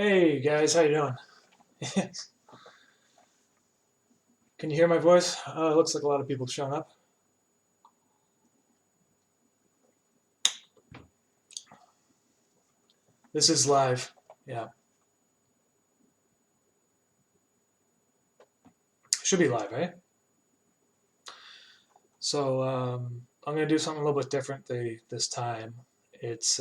Hey guys, how you doing? Can you hear my voice? It looks like a lot of people showing up. This is live. Yeah, should be live, right? So I'm gonna do something a little bit different this time. It's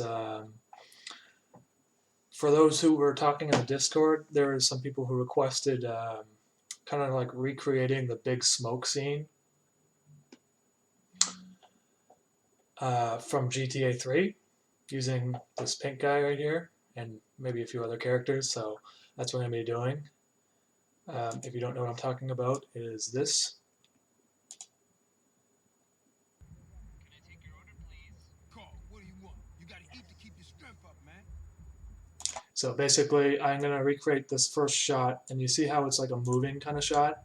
for those who were talking in the Discord. There are some people who requested kind of like recreating the big smoke scene from GTA 3 using this pink guy right here and maybe a few other characters. So that's what I'm gonna be doing. If you don't know what I'm talking about, is this. So basically, I'm going to recreate this first shot, and you see how it's like a moving kind of shot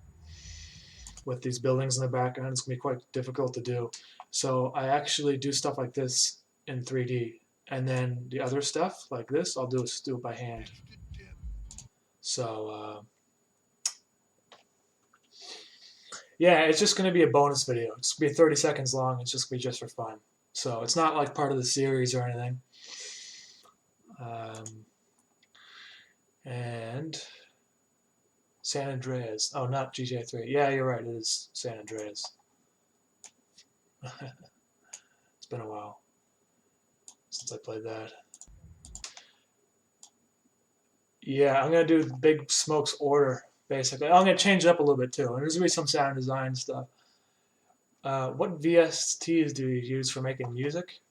with these buildings in the background. It's going to be quite difficult to do. So I actually do stuff like this in 3D, and then the other stuff like this, I'll do it by hand. So yeah, it's just going to be a bonus video. It's going to be 30 seconds long. It's just going to be just for fun. So it's not like part of the series or anything. And San Andreas. Oh, not GTA 3. Yeah, you're right. It is San Andreas. It's been a while since I played that. Yeah, I'm gonna do Big Smoke's order basically. I'm gonna change it up a little bit too, and there's gonna be some sound design stuff. What VSTs do you use for making music?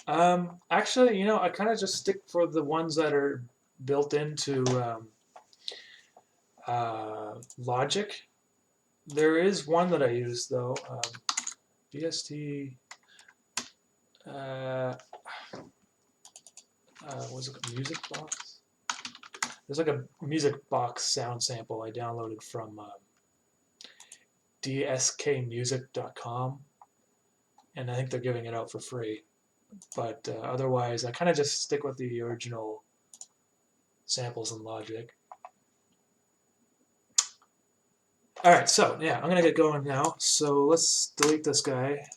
Actually, I kind of just stick for the ones that are built into Logic. There is one that I use though. VST. Uh, was it a music box? There's like a music box sound sample I downloaded from dskmusic.com, and I think they're giving it out for free. But otherwise, I kind of just stick with the original samples in Logic. All right, so yeah, I'm gonna get going now. So let's delete this guy,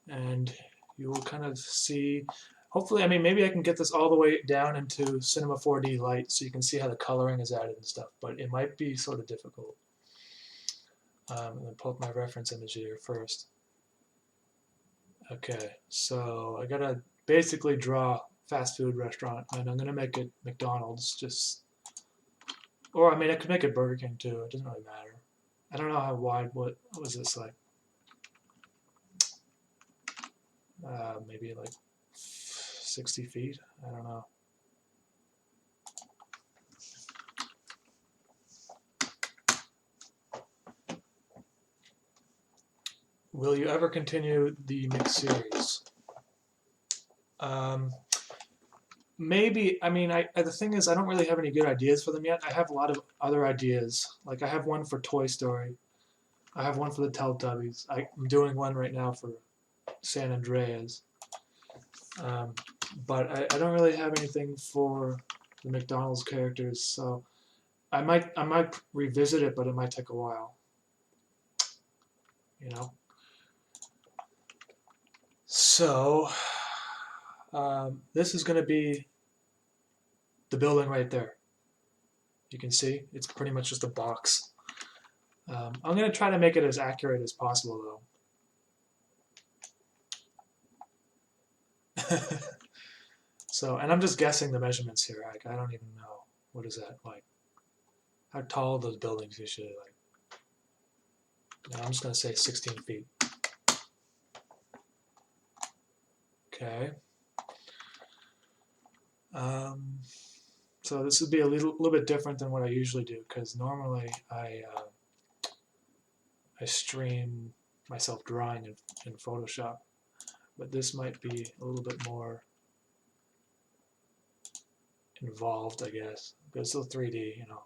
and you will kind of see. Hopefully, I mean, maybe I can get this all the way down into Cinema 4D Lite so you can see how the coloring is added and stuff, but it might be sort of difficult. I'm going to pull up my reference image here first. Okay, so I gotta basically draw fast food restaurant, and I'm gonna make it McDonald's, or I mean, I could make it Burger King too. It doesn't really matter. I don't know how wide. What was this like? Maybe like 60 feet. I don't know. Will you ever continue the mix series? Um, Maybe. I mean, the thing is, I don't really have any good ideas for them yet. I have a lot of other ideas. Like I have one for Toy Story. I have one for the Teletubbies. I'm doing one right now for San Andreas. Um, but I don't really have anything for the McDonald's characters, so I might revisit it, but it might take a while. You know. So this is going to be the building right there. You can see it's pretty much just a box. I'm going to try to make it as accurate as possible, though. So, and I'm just guessing the measurements here. Like, I don't even know. What is that like? How tall are those buildings usually? Like, no, I'm just going to say 16 feet. Okay. So this would be a little bit different than what I usually do because normally I stream myself drawing in Photoshop, but this might be a little bit more involved, I guess. But it's still 3D, you know.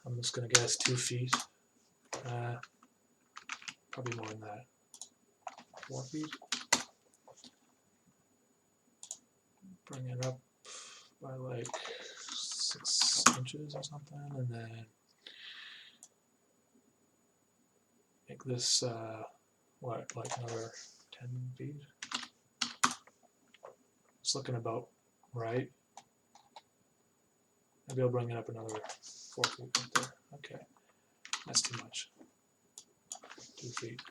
I'm just gonna guess 2 feet. Probably more than that. 4 feet. Bring it up by like 6 inches or something, and then make this what, like another 10 feet. It's looking about right. Maybe I'll bring it up another 4 feet right there. Okay, that's too much. 2 feet.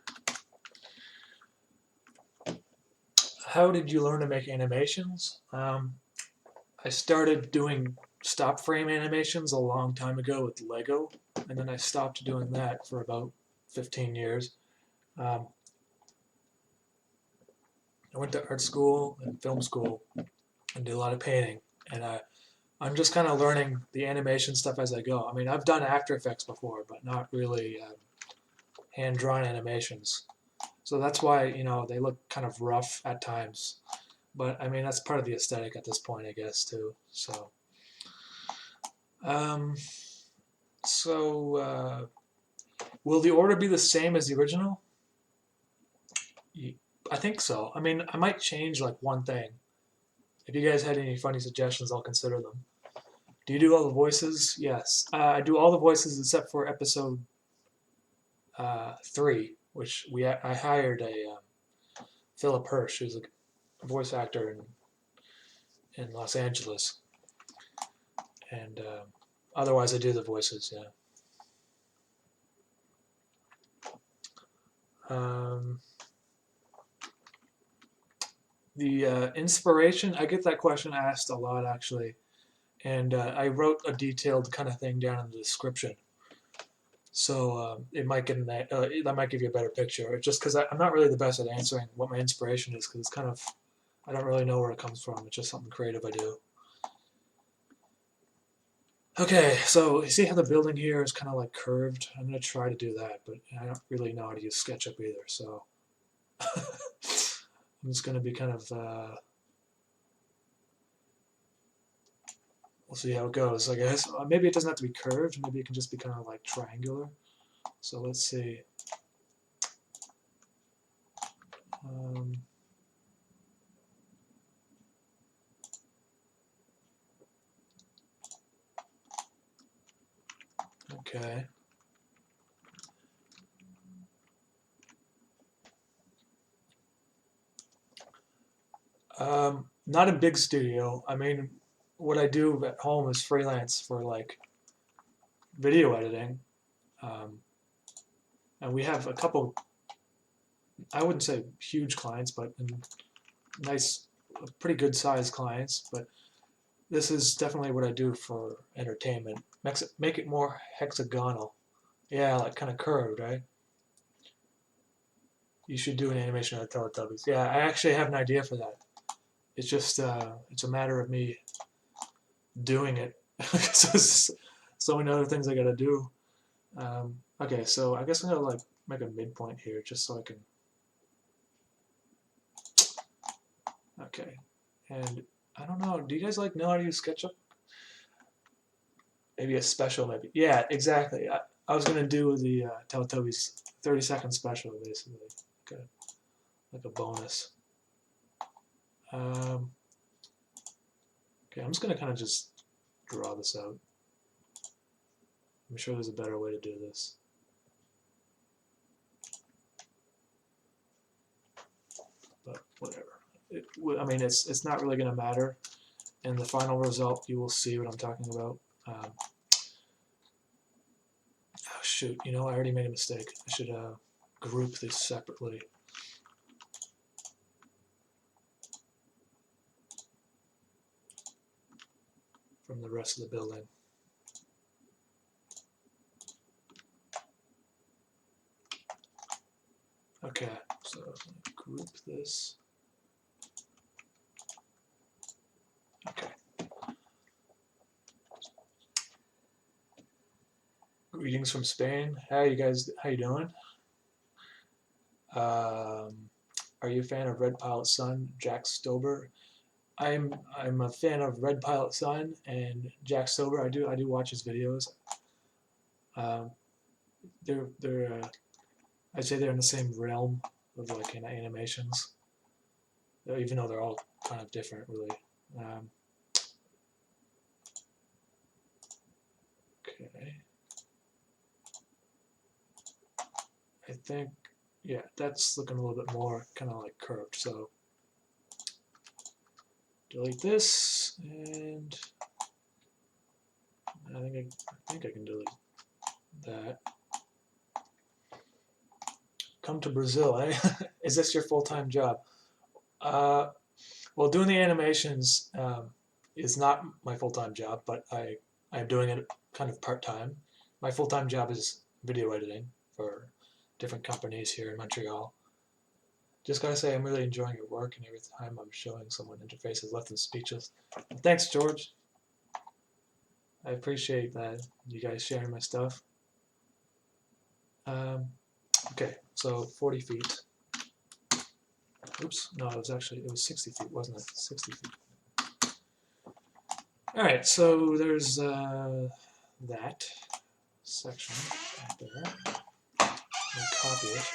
How did you learn to make animations? I started doing stop frame animations a long time ago with Lego, and then I stopped doing that for about 15 years. I went to art school and film school and did a lot of painting, and I'm just kind of learning the animation stuff as I go. I mean, I've done After Effects before, but not really hand-drawn animations. So that's why, you know, they look kind of rough at times. But I mean, that's part of the aesthetic at this point, I guess, too. So, um, will the order be the same as the original? I think so. I mean, I might change like one thing. If you guys had any funny suggestions, I'll consider them. Do you do all the voices? Yes. I do all the voices except for episode 3, which I hired a Philip Hirsch, who's a voice actor in Los Angeles, and otherwise I do the voices. Yeah. The inspiration, I get that question asked a lot actually, and I wrote a detailed kind of thing down in the description. So it might get that might give you a better picture. It's just because I'm not really the best at answering what my inspiration is, because it's kind of, I don't really know where it comes from. It's just something creative I do. Okay, so you see how the building here is kind of like curved? I'm going to try to do that, but I don't really know how to use SketchUp either, so I'm just going to be kind of, we'll see how it goes, I guess. Maybe it doesn't have to be curved, maybe it can just be kind of like triangular. So let's see. Okay. Not a big studio. I mean, what I do at home is freelance for like video editing. And we have a couple, I wouldn't say huge clients, but nice, pretty good sized clients. But this is definitely what I do for entertainment. Make it more hexagonal. Yeah, like kind of curved, right? You should do an animation of the Teletubbies. Yeah, I actually have an idea for that. It's just, it's a matter of me doing it. So many other things I gotta do. Okay, so I guess I'm gonna like make a midpoint here just so I can. Okay, and I don't know. Do you guys like know how to use SketchUp? Maybe a special, maybe. Yeah, exactly. I was gonna do the Teletubbies 30-second special, basically, like a bonus. Okay, I'm just gonna kind of just draw this out. I'm sure there's a better way to do this. But whatever. I mean, it's not really gonna matter. In the final result, you will see what I'm talking about. Oh shoot, you know, I already made a mistake. I should group this separately. From the rest of the building. Okay, so group this. Okay. Greetings from Spain. How you guys? How you doing? Are you a fan of Red Pilot Sun, Jack Stober? I'm a fan of Red Pilot Sun and Jack Stober. I do watch his videos. They're I'd say they're in the same realm of like animations, even though they're all kind of different, really. Okay. I think, yeah, that's looking a little bit more kind of like curved. So delete this, and I think I can delete that. Come to Brazil, eh? Is this your full-time job? Well, doing the animations is not my full-time job, but I'm doing it kind of part-time. My full-time job is video editing for different companies here in Montreal. Just gotta say, I'm really enjoying your work, and every time I'm showing someone interfaces left them speechless. Thanks, George. I appreciate that you guys sharing my stuff. Okay, so 40 feet. Oops, no, it was 60 feet, wasn't it? 60 feet. All right, so there's that section right there. And copy it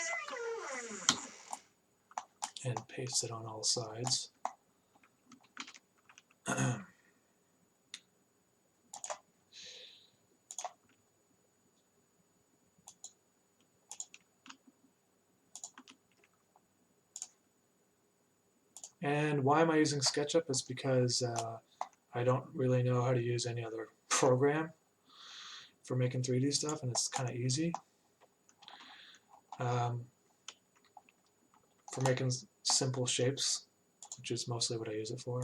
and paste it on all sides. And why am I using SketchUp? Is because I don't really know how to use any other program for making 3D stuff, and it's kind of easy. For making simple shapes, which is mostly what I use it for.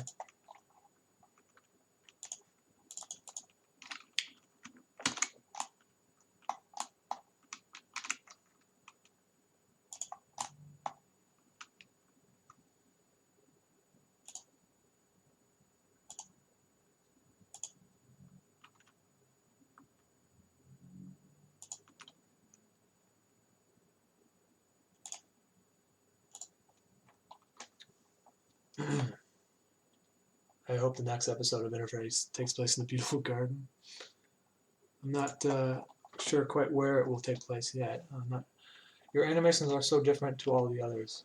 I hope the next episode of Interface takes place in the beautiful garden. I'm not sure quite where it will take place yet. Your animations are so different to all the others.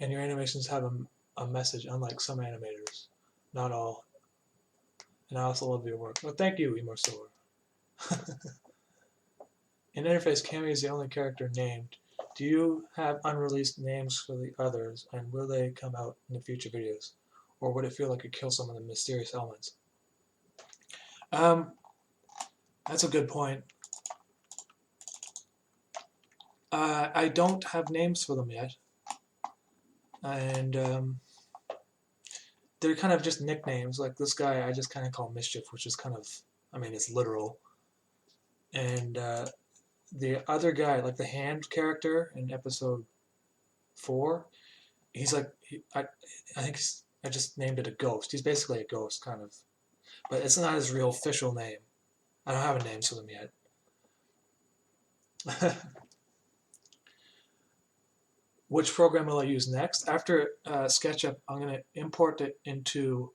And your animations have a message, unlike some animators. Not all. And I also love your work. Well, thank you, Immersoar. In Interface, Cammy is the only character named. Do you have unreleased names for the others, and will they come out in the future videos? Or would it feel like it kills some of the mysterious elements? That's a good point. I don't have names for them yet. And they're kind of just nicknames. Like this guy, I just kind of call Mischief, which is kind of, I mean, it's literal. And the other guy, like the hand character in episode 4, he's like, I think I just named it a ghost. He's basically a ghost, kind of. But it's not his real official name. I don't have a name for them yet. Which program will I use next? After SketchUp, I'm going to import it into,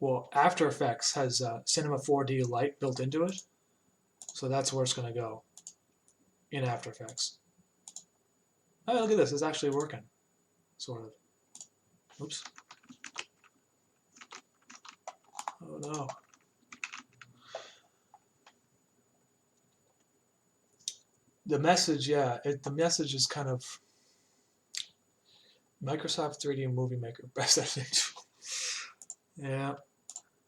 well, After Effects has Cinema 4D Lite built into it. So that's where it's going to go, in After Effects. Oh, look at this. It's actually working, sort of. Oops. Oh, no. The message, yeah, the message is kind of Microsoft 3D Movie Maker, best editing tool. Yeah.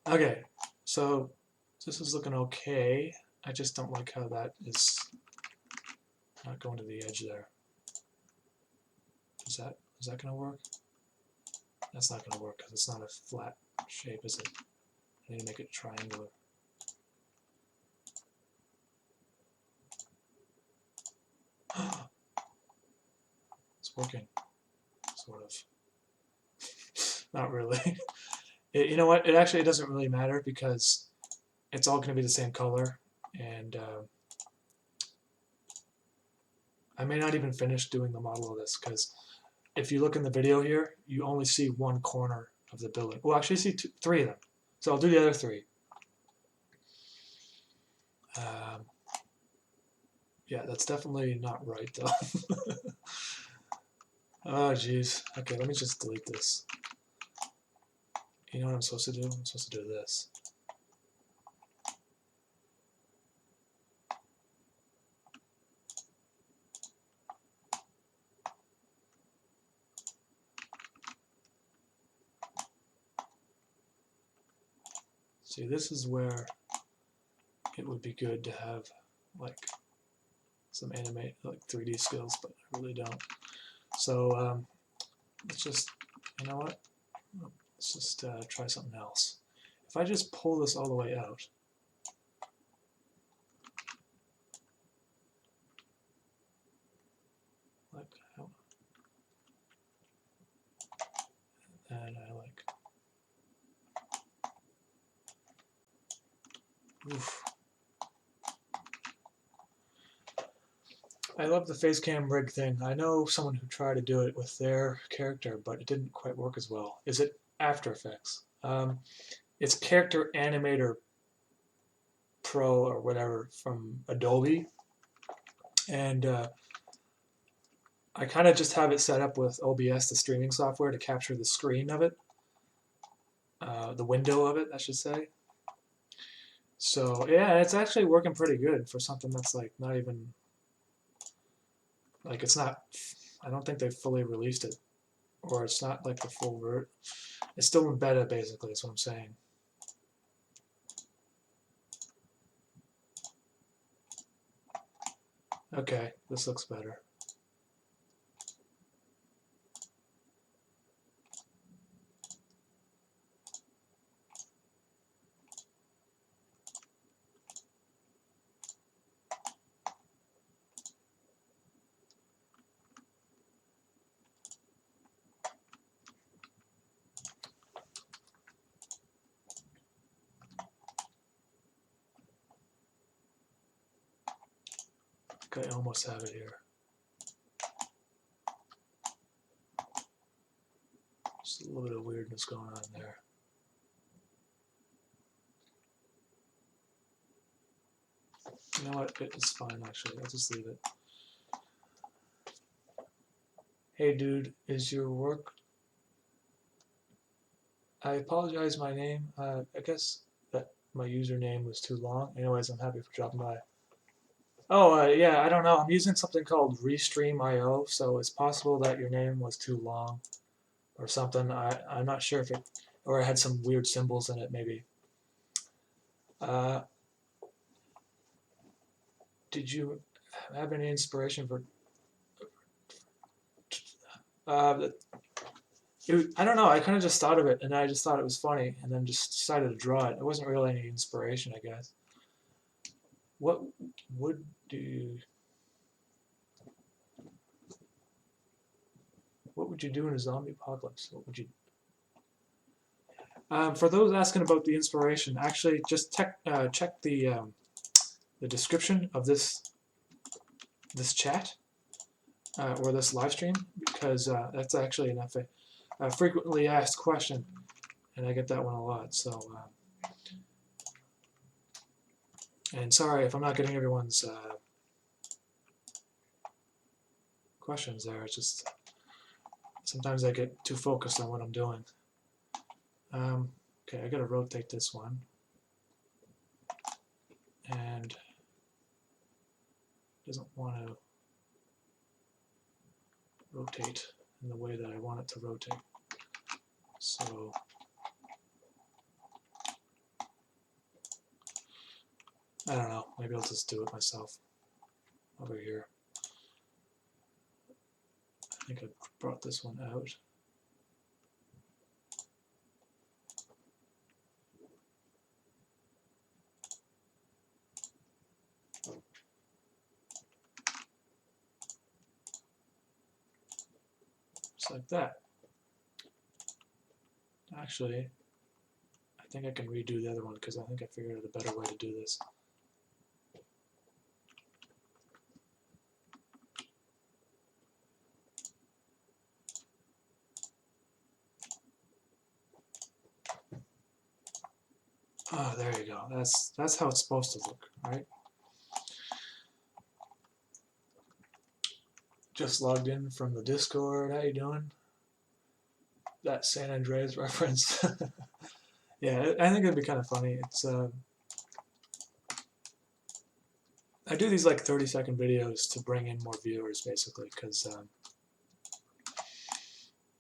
Okay, so this is looking okay. I just don't like how that is not going to the edge there. Is that going to work? That's not going to work because it's not a flat shape, is it? I need to make it triangular. It's working, sort of. Not really. You know what? It doesn't really matter because it's all going to be the same color, and I may not even finish doing the model of this because if you look in the video here, you only see one corner of the building. Well, actually, you see 3 of them. So I'll do the other 3. Yeah, that's definitely not right, though. Oh, jeez. Okay, let me just delete this. You know what I'm supposed to do? I'm supposed to do this. See, this is where it would be good to have like some animate, like 3D skills, but I really don't. So let's just, you know what? Let's just try something else. If I just pull this all the way out, like how, and I like, oof. I love the face cam rig thing. I know someone who tried to do it with their character, but it didn't quite work as well. Is it After Effects? It's Character Animator Pro or whatever from Adobe, and I kind of just have it set up with OBS, the streaming software, to capture the screen of it, the window of it, I should say. So yeah, it's actually working pretty good for something that's like not even, like it's not, I don't think they've fully released it, or it's not like the full version. It's still in beta basically, is what I'm saying. Okay, this looks better. Okay, I almost have it here. Just a little bit of weirdness going on there. You know what? It's fine actually. I'll just leave it. Hey dude, is your work? I apologize, my name. I guess that my username was too long. Anyways, I'm happy for dropping by. Oh, yeah, I don't know. I'm using something called Restream.io, so it's possible that your name was too long or something. I'm not sure if it, or it had some weird symbols in it, maybe. Uh, did you have any inspiration for? Uh, I don't know. I kind of just thought of it, and I just thought it was funny, and then just decided to draw it. It wasn't really any inspiration, I guess. What would do? What would you do in a zombie apocalypse? What would you? For those asking about the inspiration, actually, just check the description of this chat or this live stream, because that's actually a frequently asked question, and I get that one a lot. So, and sorry if I'm not getting everyone's questions there. It's just sometimes I get too focused on what I'm doing. Okay, I gotta rotate this one, and it doesn't want to rotate in the way that I want it to rotate. So I don't know, maybe I'll just do it myself over here. I think I brought this one out. Just like that. Actually, I think I can redo the other one because I think I figured out a better way to do this. Oh, there you go. That's how it's supposed to look, right? Just logged in from the Discord. How you doing? That San Andreas reference. Yeah, I think it'd be kind of funny. It's I do these like 30-second videos to bring in more viewers, basically, because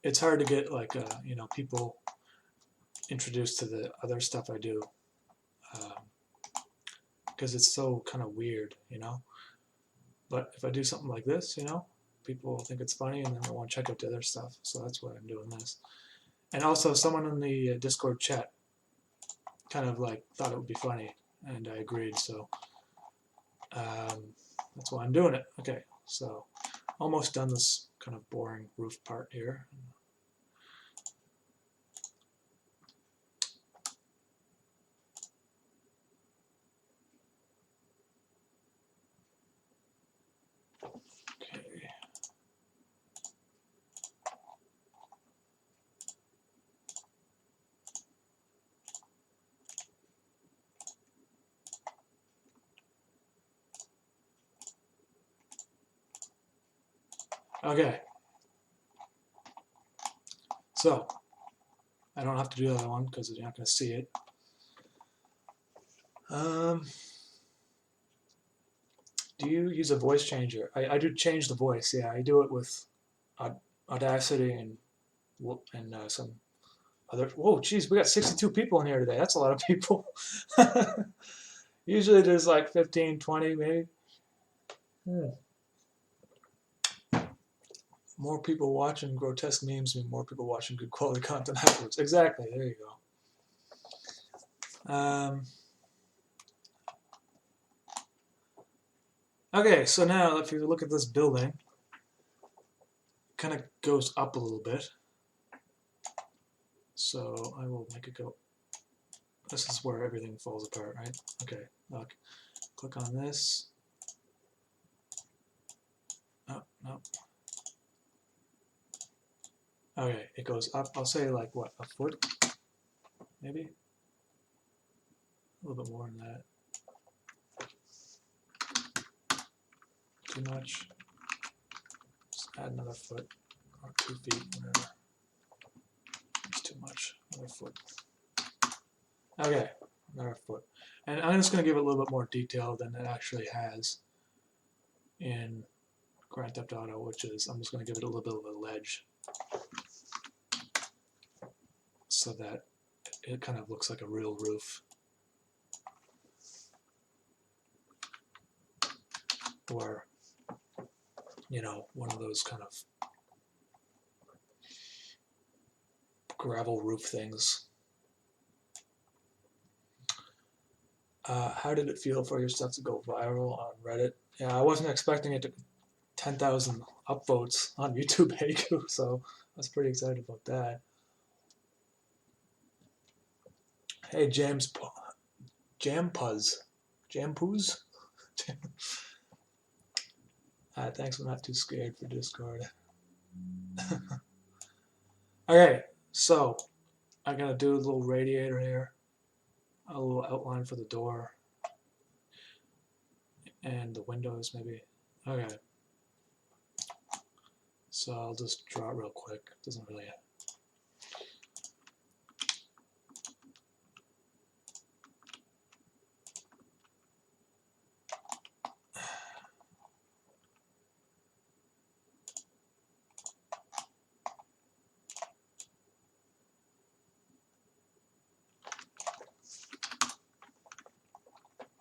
it's hard to get like you know, people introduced to the other stuff I do. because it's so kind of weird, you know. But if I do something like this, you know, people will think it's funny and then they'll want to check out the other stuff. So that's why I'm doing this. And also, someone in the Discord chat kind of like thought it would be funny, and I agreed. So that's why I'm doing it. Okay, so almost done this kind of boring roof part here. Okay. Okay. So I don't have to do that one because you're not going to see it. Do you use a voice changer? I do change the voice. Yeah, I do it with Audacity and some other. Whoa, geez, we got 62 people in here today. That's a lot of people. Usually there's like 15, 20 maybe. More people watching grotesque memes mean more people watching good quality content afterwards. Exactly. There you go. Okay, so now if you look at this building, it kind of goes up a little bit. So I will make it go. This is where everything falls apart, right? Okay, look. Click on this. Oh, no. Okay, it goes up. I'll say like what, a foot? Maybe? A little bit more than that. Too much. Just add another foot. Or 2 feet, whatever. It's too much. Another foot. Okay, another foot. And I'm just going to give it a little bit more detail than it actually has in Grand Theft Auto, which is, I'm just going to give it a little bit of a ledge so that it kind of looks like a real roof. Or, you know, one of those kind of gravel roof things. How did it feel for your stuff to go viral on Reddit? Yeah, I wasn't expecting it to 10,000 upvotes on YouTube Haiku, so I was pretty excited about that. Hey, Jampuz. Thanks, I'm not too scared for Discord. Okay, so I'm gonna do a little radiator here, a little outline for the door, and the windows maybe. Okay, so I'll just draw it real quick. It doesn't really.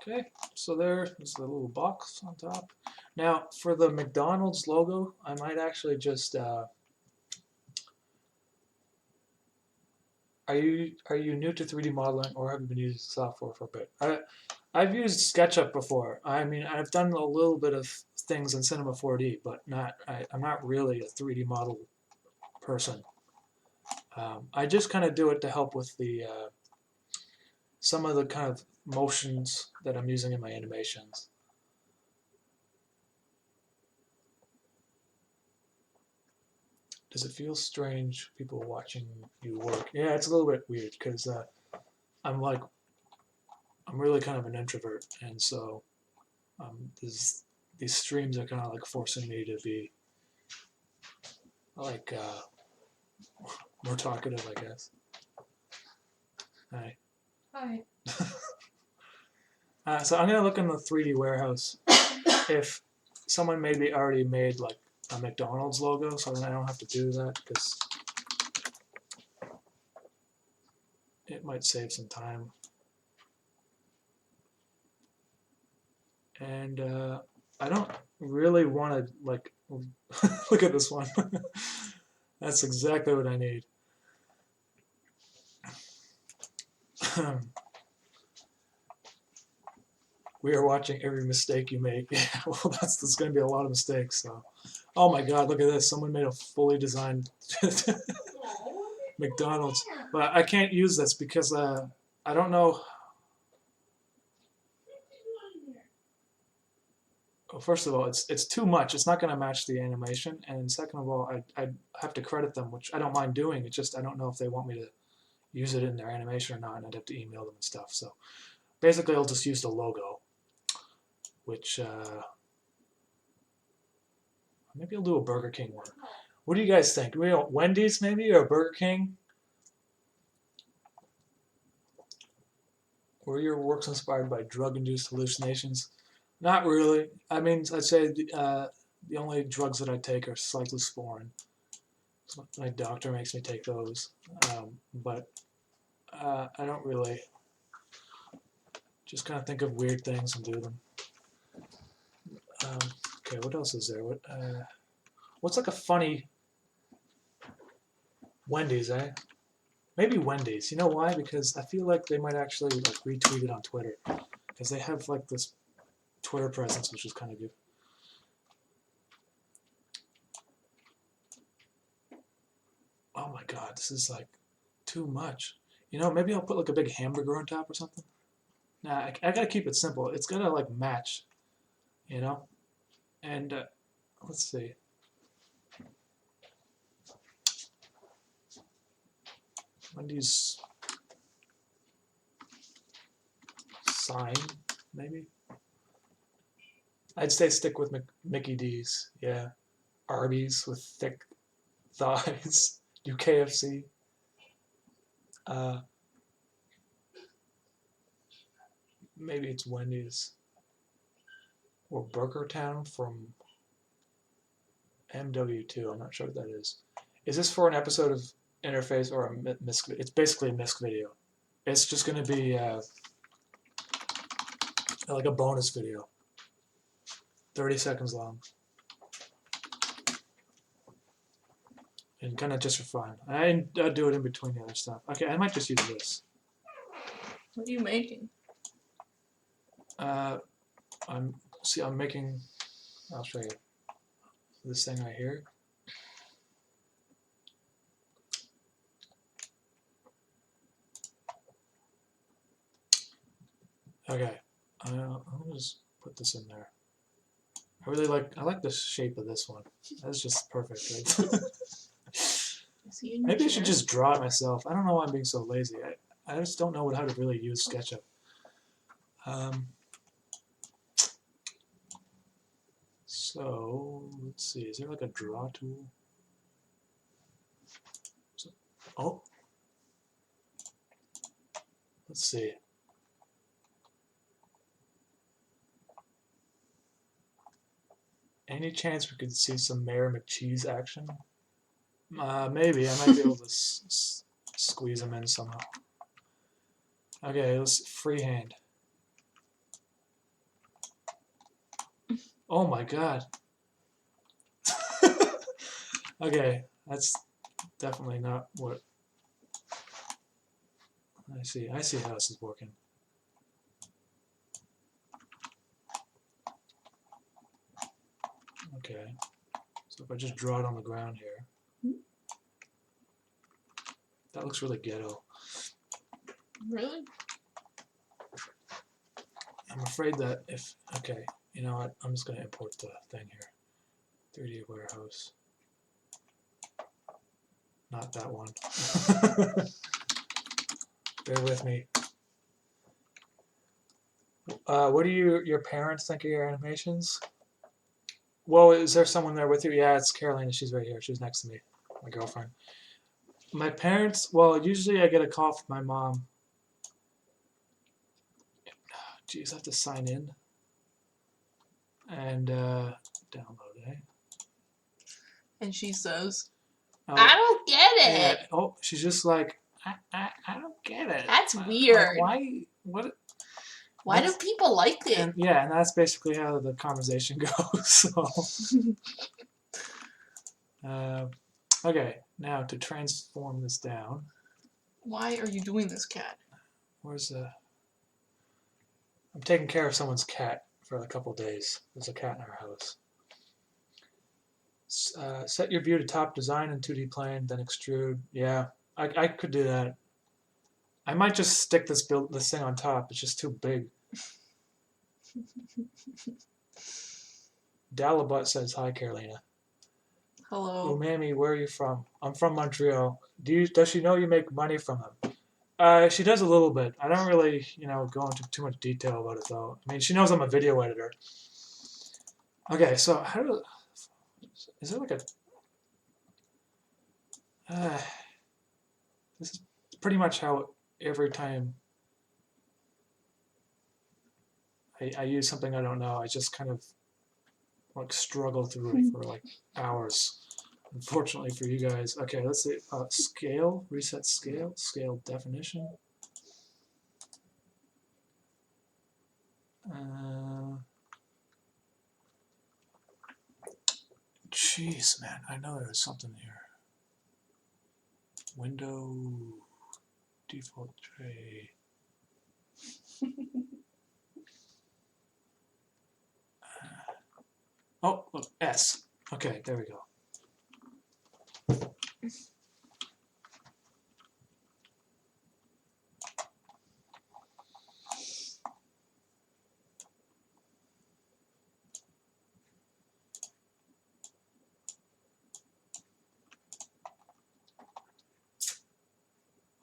Okay, so there's the little box on top. Now, for the McDonald's logo, I might actually just. Are you new to 3D modeling, or have you been using software for a bit? I've used SketchUp before. I mean, I've done a little bit of things in Cinema 4D, but I'm not really a 3D model person. I just kind of do it to help with the some of the kind of motions that I'm using in my animations. Does it feel strange, people watching you work? Yeah, it's a little bit weird because I'm really kind of an introvert, and so these streams are kind of like forcing me to be like more talkative, I guess. Hi. Hi. So I'm gonna look in the 3D warehouse if someone maybe already made like a McDonald's logo, so then I don't have to do that because it might save some time. And I don't really want to like look at this one. That's exactly what I need. We are watching every mistake you make. Yeah, well, there's going to be a lot of mistakes. So, oh my God, look at this! Someone made a fully designed McDonald's, but I can't use this because I don't know. Well, first of all, it's too much. It's not going to match the animation, and second of all, I have to credit them, which I don't mind doing. It's just I don't know if they want me to use it in their animation or not, and I'd have to email them and stuff. So basically, I'll just use the logo, which maybe I'll do a Burger King one. What do you guys think? Do we want Wendy's maybe or Burger King? Were your works inspired by drug-induced hallucinations? Not really. I mean, I'd say the only drugs that I take are cyclosporin. My doctor makes me take those, but I don't really. Just kind of think of weird things and do them. Okay, what else is there? What's like a funny Wendy's, eh? Maybe Wendy's. You know why? Because I feel like they might actually like retweet it on Twitter because they have like this Twitter presence, which is kind of good. Oh my God, this is like too much. You know, maybe I'll put like a big hamburger on top or something. Nah, I gotta keep it simple. It's gotta like match, you know. And let's see. Wendy's sign, maybe. I'd say stick with Mickey D's. Yeah, Arby's with thick thighs. Do KFC. Uh, maybe it's Wendy's or Burger Town from MW2. I'm not sure what that is. Is this for an episode of Interface or a misc? It's basically a misc video. It's just going to be like a bonus video, 30 seconds long, and kind of just for fun. I do it in between the other stuff. Okay, I might just use this. What are you making? I'm making. I'll show you this thing right here. Okay, I'll just put this in there. I like the shape of this one. That's just perfect, right? Maybe I should just draw it myself. I don't know why I'm being so lazy. I just don't know how to really use SketchUp. So let's see. Is there like a draw tool? Oh, let's see. Any chance we could see some Mayor McCheese action? Maybe. I might be able to squeeze them in somehow. Okay, let's freehand. Oh my God. Okay, that's definitely not what I see. I see how this is working. Okay, so if I just draw it on the ground here, that looks really ghetto. Really? I'm afraid that if, okay, you know what, I'm just going to import the thing here. 3D warehouse. Not that one. Bear with me. What do your parents think of your animations? Whoa, is there someone there with you? Yeah, it's Carolina. She's right here. She's next to me, my girlfriend. My parents, well, usually I get a call from my mom. Geez, I have to sign in and download, eh? And she says, Oh, I don't get it. yeah. Oh, she's just like, I don't get it. That's weird. Like, why? What Why do people like it? And yeah, and that's basically how the conversation goes. So, okay, now to transform this down. Why are you doing this, cat? Where's the? I'm taking care of someone's cat for a couple days. There's a cat in our house. Set your view to top, design in 2D plane, then extrude. Yeah, I could do that. I might just stick this thing on top. It's just too big. Dalabut says hi, Carolina. Hello. Umami, where are you from? I'm from Montreal. Does she know you make money from them? She does a little bit. I don't really, go into too much detail about it though. I mean, she knows I'm a video editor. Okay, so is it like a? This is pretty much how every time I use something I don't know, I just kind of like struggle through it for like hours. Unfortunately for you guys. Okay, let's see. Scale, reset scale, scale definition. Jeez, man, I know there's something here. Window, default tray. Oh, look, S. Okay, there we go.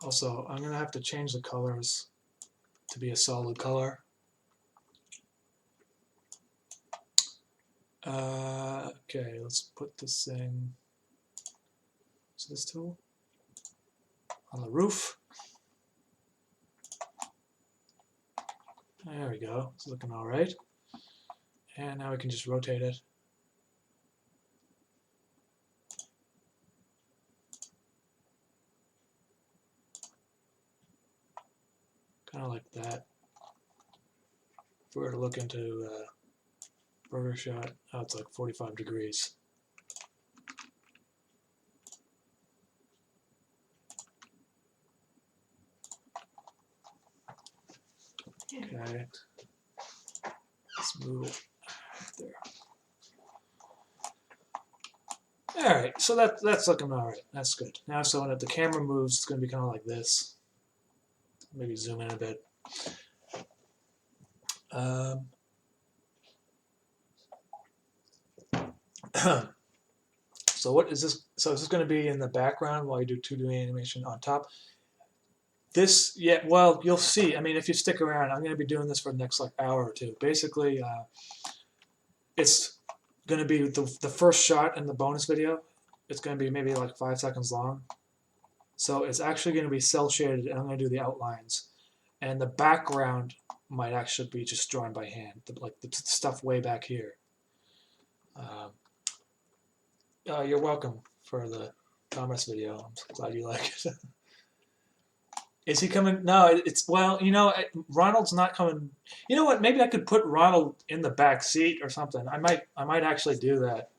Also, I'm going to have to change the colors to be a solid color. Okay, let's put this thing, what's this tool? On the roof. There we go, it's looking all right. And now we can just rotate it. Kind of like that. If we were to look into burger shot, oh, it's like 45 degrees. Okay, let's move it there. All right, so that's looking all right. That's good. Now, so when the camera moves, it's going to be kind of like this. Maybe zoom in a bit. So what is this? So is this going to be in the background while you do 2D animation on top? This, yeah, well, you'll see. I mean, if you stick around, I'm going to be doing this for the next like hour or two. Basically, it's going to be the first shot in the bonus video. It's going to be maybe like 5 seconds long. So it's actually going to be cell shaded, and I'm going to do the outlines. And the background might actually be just drawn by hand, like the stuff way back here. You're welcome for the Thomas video. I'm so glad you like it. Is he coming? No, it's, well, Ronald's not coming. You know what? Maybe I could put Ronald in the back seat or something. I might actually do that.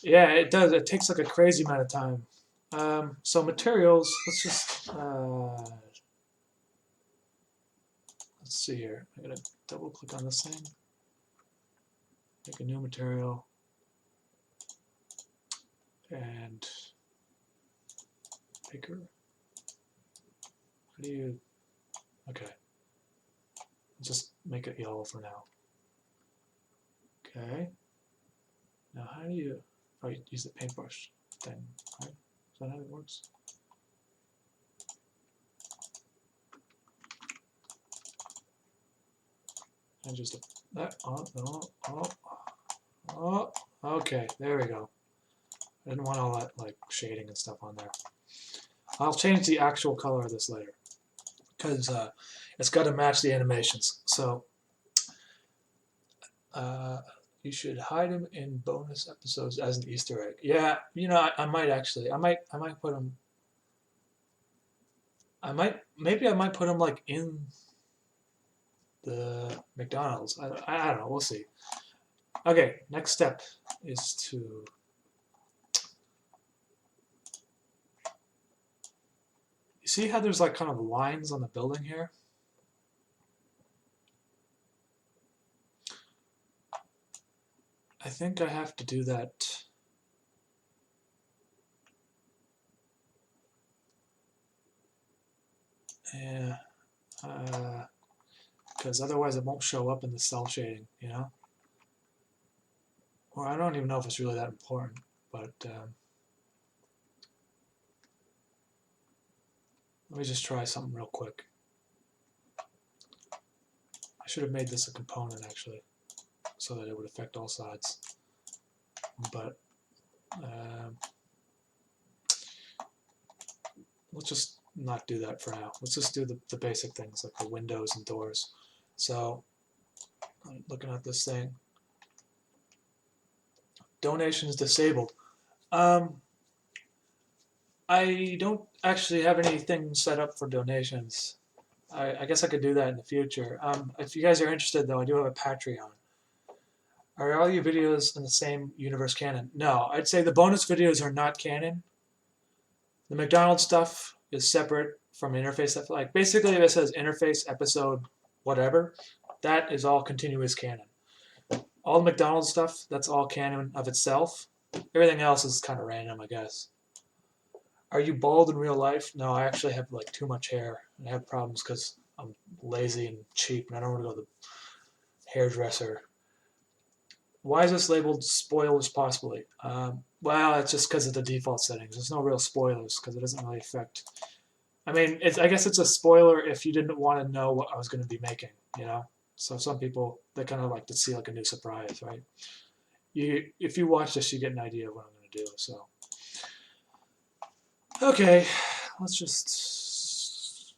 Yeah, it does. It takes like a crazy amount of time. So materials, let's just, let's see here. I'm gonna double click on this thing. Make a new material. And picker. How do you, okay. Just make it yellow for now. Okay. Now how do you, use the paintbrush thing, right? Is that how it works? And just that, okay, there we go. I didn't want all that like shading and stuff on there. I'll change the actual color of this later because it's got to match the animations. So you should hide him in bonus episodes as an Easter egg. Yeah, I might actually. I might put him. Maybe I might put him like in the McDonald's. I don't know. We'll see. Okay, next step is to you see how there's like kind of lines on the building here? I think I have to do that. Yeah, because otherwise it won't show up in the cell shading, you know? Or I don't even know if it's really that important, but let me just try something real quick. I should have made this a component actually, so that it would affect all sides. But let's just not do that for now. Let's just do the basic things like the windows and doors. So I'm looking at this thing. Donations disabled. I don't actually have anything set up for donations. I guess I could do that in the future. If you guys are interested, though, I do have a Patreon. Are all your videos in the same universe canon? No, I'd say the bonus videos are not canon. The McDonald's stuff is separate from interface stuff. Like basically, if it says interface episode whatever, that is all continuous canon. All the McDonald's stuff, that's all canon of itself. Everything else is kind of random, I guess. Are you bald in real life? No, I actually have like too much hair. I have problems because I'm lazy and cheap, and I don't want to go to the hairdresser. Why is this labeled spoilers possibly? Well, it's just because of the default settings. There's no real spoilers because it doesn't really affect. I mean, I guess it's a spoiler if you didn't want to know what I was going to be making, you know? So some people, they kind of like to see like a new surprise, right? If you watch this, you get an idea of what I'm going to do, so. Okay, let's just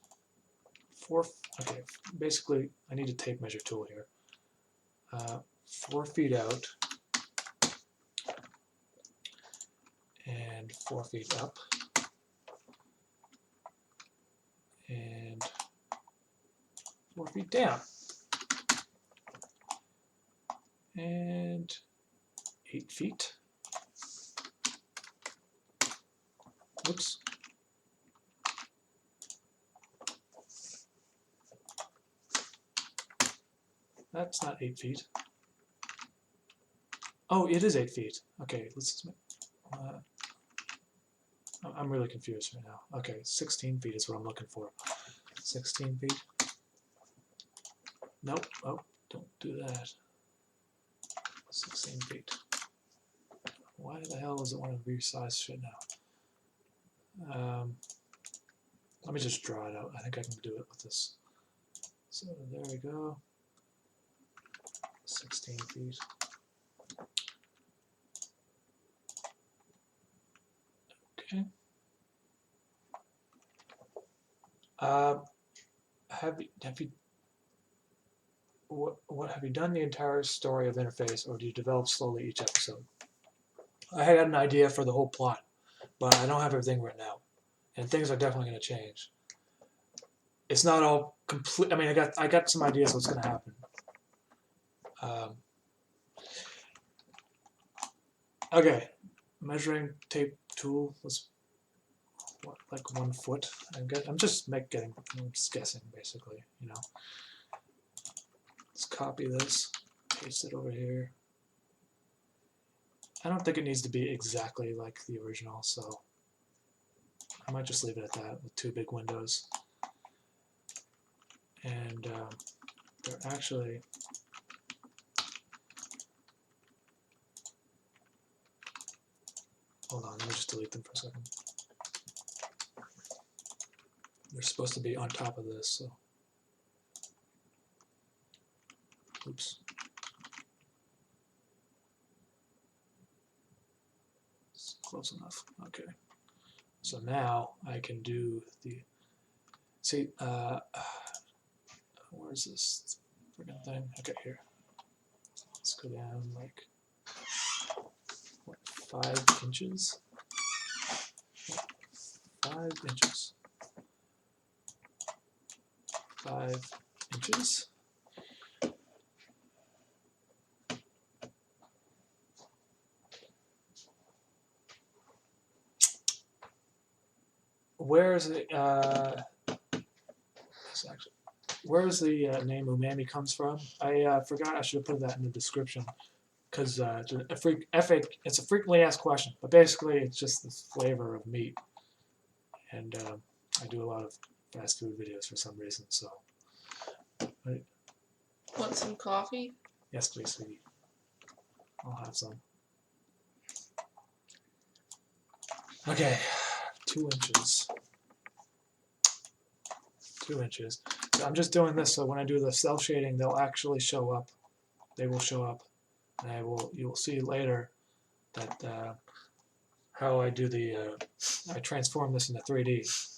okay, basically I need a tape measure tool here. 4 feet out and 4 feet up and 4 feet down and 8 feet. Whoops. That's not 8 feet. Oh, it is 8 feet. Okay, let's. I'm really confused right now. Okay, 16 feet is what I'm looking for. 16 feet. Nope. Oh, don't do that. 16 feet. Why the hell does it want to resize shit now? Let me just draw it out. I think I can do it with this. So there we go. 16 feet. Okay. Have you what have you done the entire story of Interface, or do you develop slowly each episode? I had an idea for the whole plot, but I don't have everything written out, and things are definitely going to change. It's not all complete. I mean, I got some ideas what's going to happen. Okay, measuring tape tool was what, like 1 foot. I'm just guessing basically, you know. Let's copy this, paste it over here. I don't think it needs to be exactly like the original, so I might just leave it at that with 2 big windows. And they're actually hold on, let me just delete them for a second. They're supposed to be on top of this, so oops. It's close enough. Okay. So now I can do the see where's this freaking thing? Okay, here. Let's go down like what, 5 inches? 5 inches. 5 inches. where is it? Where is the name umami comes from? I forgot. I should have put that in the description because it's a frequently asked question. But basically, it's just the flavor of meat, and I do a lot of fast food videos for some reason. So, right. Want some coffee? Yes, please, sweetie. I'll have some. Okay, 2 inches. 2 inches. So I'm just doing this so when I do the cell shading, they'll actually show up. They will show up, and you will see later that how I do I transform this into 3D.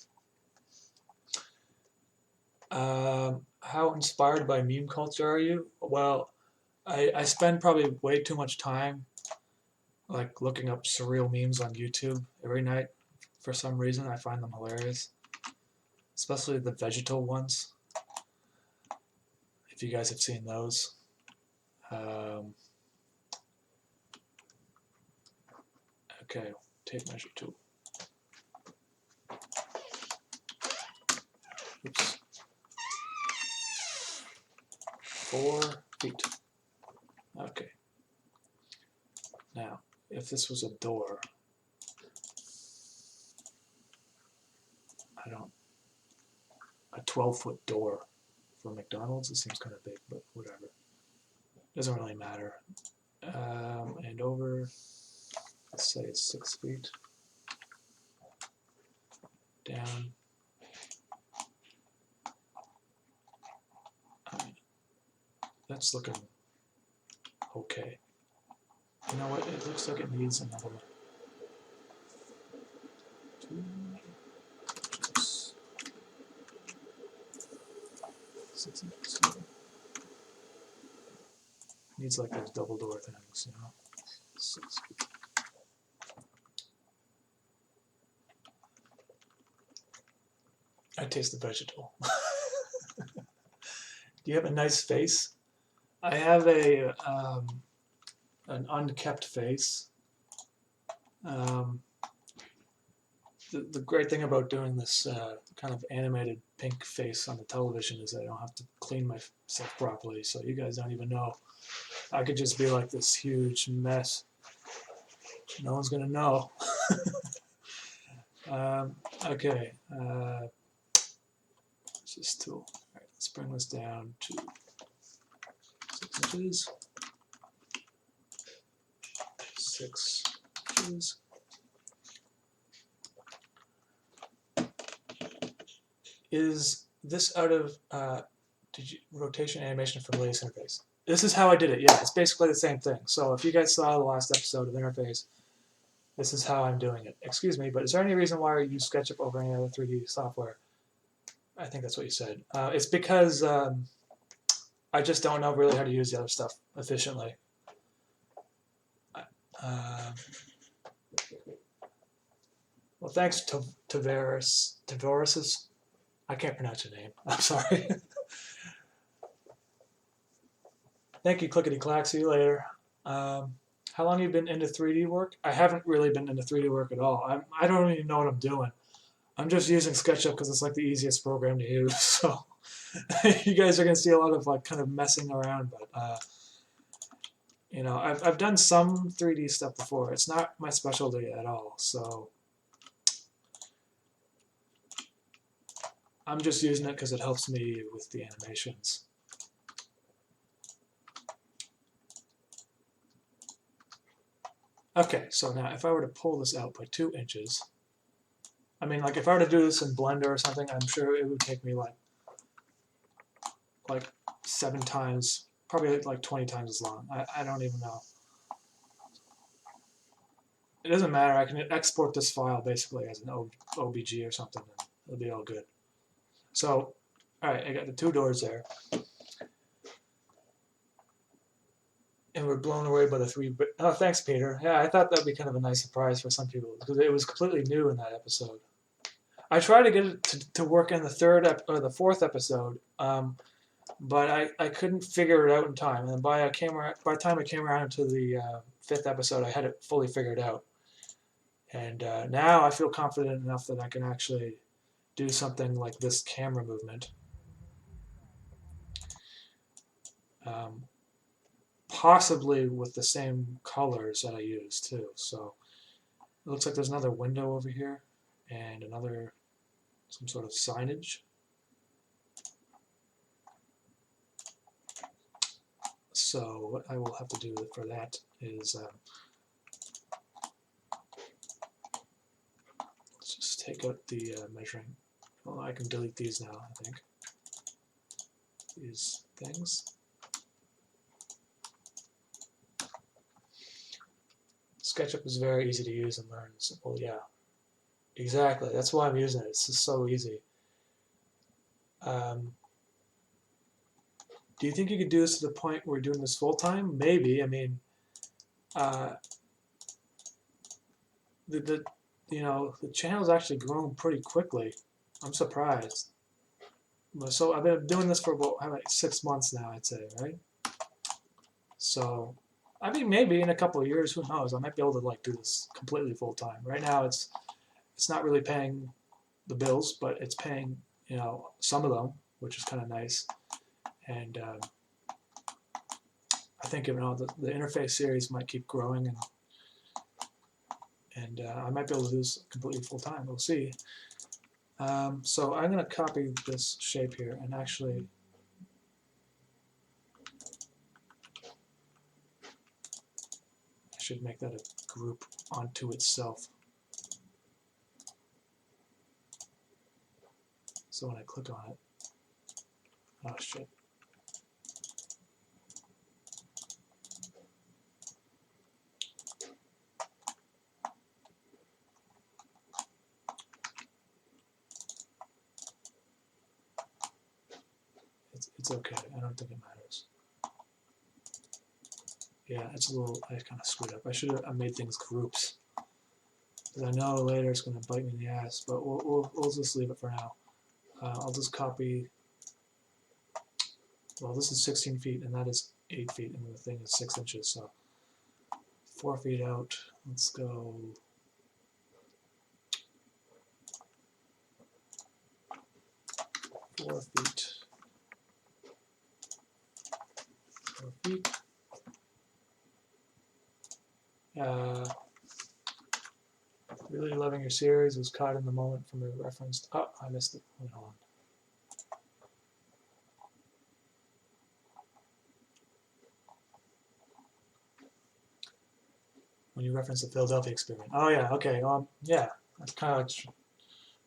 How inspired by meme culture are you? Well, I spend probably way too much time like looking up surreal memes on YouTube every night. For some reason, I find them hilarious, especially the vegetal ones. If you guys have seen those. Okay, tape measure 2. Oops. 4 feet. Okay. Now, if this was a door, a 12-foot door for McDonald's, it seems kind of big, but whatever. Doesn't really matter. And over, let's say it's 6 feet. Down. That's looking okay. You know what? It looks like it needs another 2 inches. 6 inches. Needs like those double door things, you know. 6 feet. I taste the vegetable. Do you have a nice face? I have an unkept face. The great thing about doing this kind of animated pink face on the television is that I don't have to clean myself properly, so you guys don't even know. I could just be like this huge mess. No one's gonna know. Okay. It's this tool. All right, let's bring this down to 6 inches. 6 inches. Is this out of rotation animation from the latest interface? This is how I did it. Yeah, it's basically the same thing. So if you guys saw the last episode of Interface, this is how I'm doing it. Excuse me, but is there any reason why you use SketchUp over any other 3D software? I think that's what you said. It's because I just don't know really how to use the other stuff efficiently. Well, thanks to Tavares. I can't pronounce your name. I'm sorry. Thank you, Clickety Clack. See you later. How long have you been into 3D work? I haven't really been into 3D work at all. I don't even know what I'm doing. I'm just using SketchUp because it's like the easiest program to use. So you guys are gonna see a lot of like kind of messing around, but you know, I've done some 3D stuff before. It's not my specialty at all. So I'm just using it because it helps me with the animations. Okay, so now if I were to pull this out by 2 inches, I mean, like if I were to do this in Blender or something, I'm sure it would take me like 7 times, probably like 20 times as long. I don't even know. It doesn't matter. I can export this file basically as an OBG or something, and it'll be all good. So, all right, I got the 2 doors there. And we're blown away by the 3. Oh, thanks, Peter. Yeah, I thought that'd be kind of a nice surprise for some people because it was completely new in that episode. I tried to get it to work in the 3rd or the 4th episode, but I couldn't figure it out in time. And by the time I came around to the 5th episode, I had it fully figured out. And now I feel confident enough that I can actually do something like this camera movement. Um, Possibly with the same colors that I use too. So it looks like there's another window over here and some sort of signage. So what I will have to do for that is let's just take out the measuring. Well, I can delete these now, I think. These things. SketchUp is very easy to use and learn. Simple, yeah. Exactly. That's why I'm using it. It's just so easy. Um, do you think you could do this to the point where you're doing this full time? Maybe. I mean, uh, the the channel's actually grown pretty quickly. I'm surprised. So I've been doing this for about how many 6 months now, I'd say, right? So I mean, maybe in a couple of years, who knows? I might be able to like do this completely full time. Right now, it's not really paying the bills, but it's paying some of them, which is kind of nice. And I think the interface series might keep growing, and I might be able to do this completely full time. We'll see. So I'm going to copy this shape here and actually I should make that a group onto itself. So when I click on it, oh shit. It's okay. I don't think it matters. Yeah, it's a little, I kind of screwed up. I should have made things groups. Because I know later it's going to bite me in the ass, but we'll just leave it for now. I'll just copy, well, this is 16 feet, and that is 8 feet, and the thing is 6 inches, so 4 feet out. Let's go 4 feet. 4 feet. Really loving your series. Was caught in the moment from your reference. Oh, I missed it. Wait, hold on. When you reference the Philadelphia experiment. Oh yeah, okay. Yeah, that's kind of like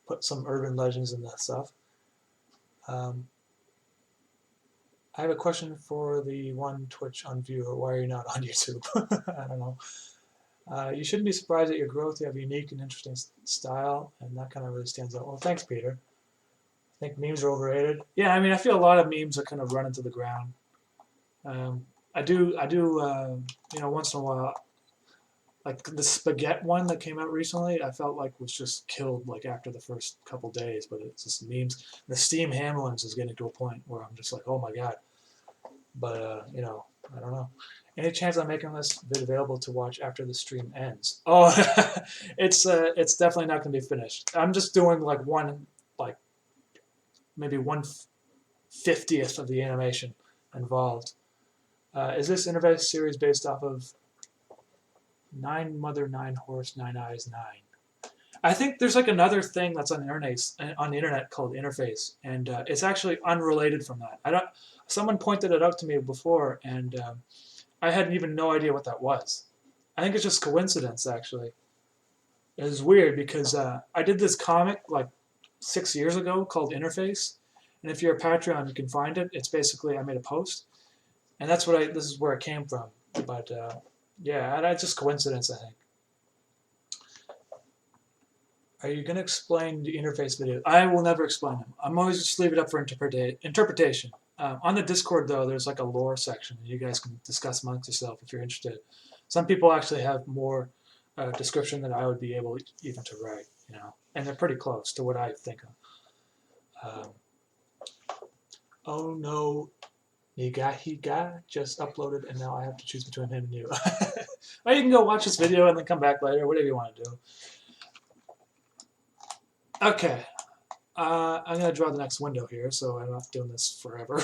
put some urban legends in that stuff. I have a question for the one Twitch on viewer. Why are you not on YouTube? I don't know. You shouldn't be surprised at your growth. You have a unique and interesting style, and that kind of really stands out. Well, thanks, Peter. I think memes are overrated. Yeah, I mean, I feel a lot of memes are kind of run into the ground. I do, once in a while, like the spaghetti one that came out recently, I felt like was just killed like after the first couple days. But it's just memes. The Steam Hamlins is getting to a point where I'm just like, oh my god. But I don't know. Any chance I'm making this vid available to watch after the stream ends? Oh, it's definitely not going to be finished. I'm just doing like maybe 1/50th of the animation involved. Is this interface series based off of Nine Mother, Nine Horse, Nine Eyes, Nine? I think there's like another thing that's on the internet called interface, and it's actually unrelated from that. I don't. Someone pointed it out to me before, and I had even no idea what that was. I think it's just coincidence, actually. It's weird because I did this comic like 6 years ago called Interface, and if you're a Patreon, you can find it. It's basically I made a post, and that's what this is where it came from. But yeah, that's just coincidence, I think. Are you going to explain the interface video? I will never explain them. I'm always just leave it up for interpretation. On the Discord, though, there's like a lore section. You guys can discuss amongst yourself if you're interested. Some people actually have more description than I would be able even to write, and they're pretty close to what I think of. Oh no, Nigahiga just uploaded, and now I have to choose between him and you. Or you can go watch this video and then come back later, whatever you want to do. Okay. I'm going to draw the next window here, so I'm not doing this forever.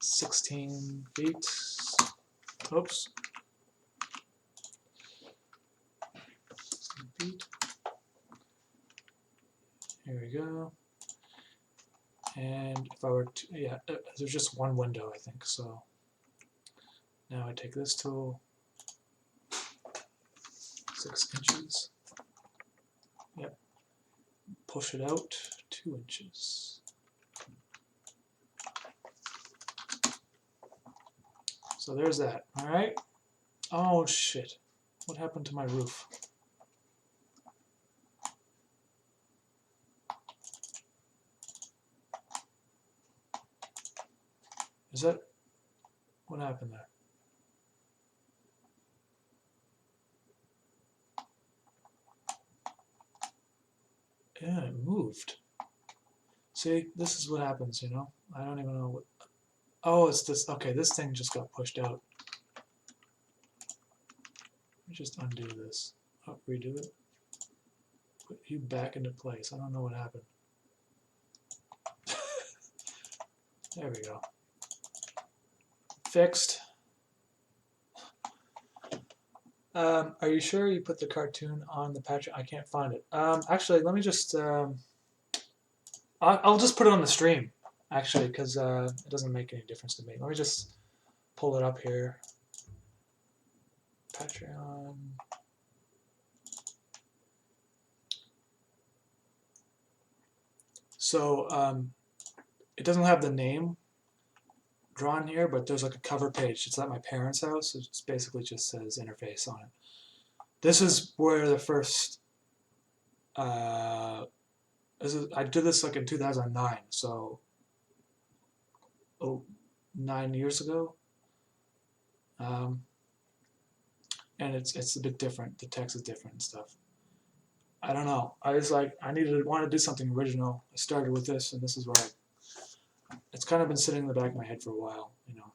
16 feet. Oops. 16 feet. Here we go. And if I were to, yeah, there's just one window, I think, so now I take this tool, 6 inches, yep, push it out 2 inches. So there's that, alright? Oh shit, what happened to my roof? Is that, what happened there? Yeah, it moved. See, this is what happens, you know? I don't even know what, oh, it's this, okay, this thing just got pushed out. Let me just undo this. Oh, redo it. Put you back into place. I don't know what happened. There we go. Fixed. Are you sure you put the cartoon on the Patreon? I can't find it. Actually, let me just. I'll just put it on the stream, actually, because it doesn't make any difference to me. Let me just pull it up here. Patreon. So it doesn't have the name drawn here, but there's like a cover page. It's at my parents' house. It basically just says interface on it. This is where the first. I did this like in 2009, so 9 years ago, and it's a bit different. The text is different and stuff. I don't know. I was like, want to do something original. I started with this, and this is where it's kind of been sitting in the back of my head for a while, you know.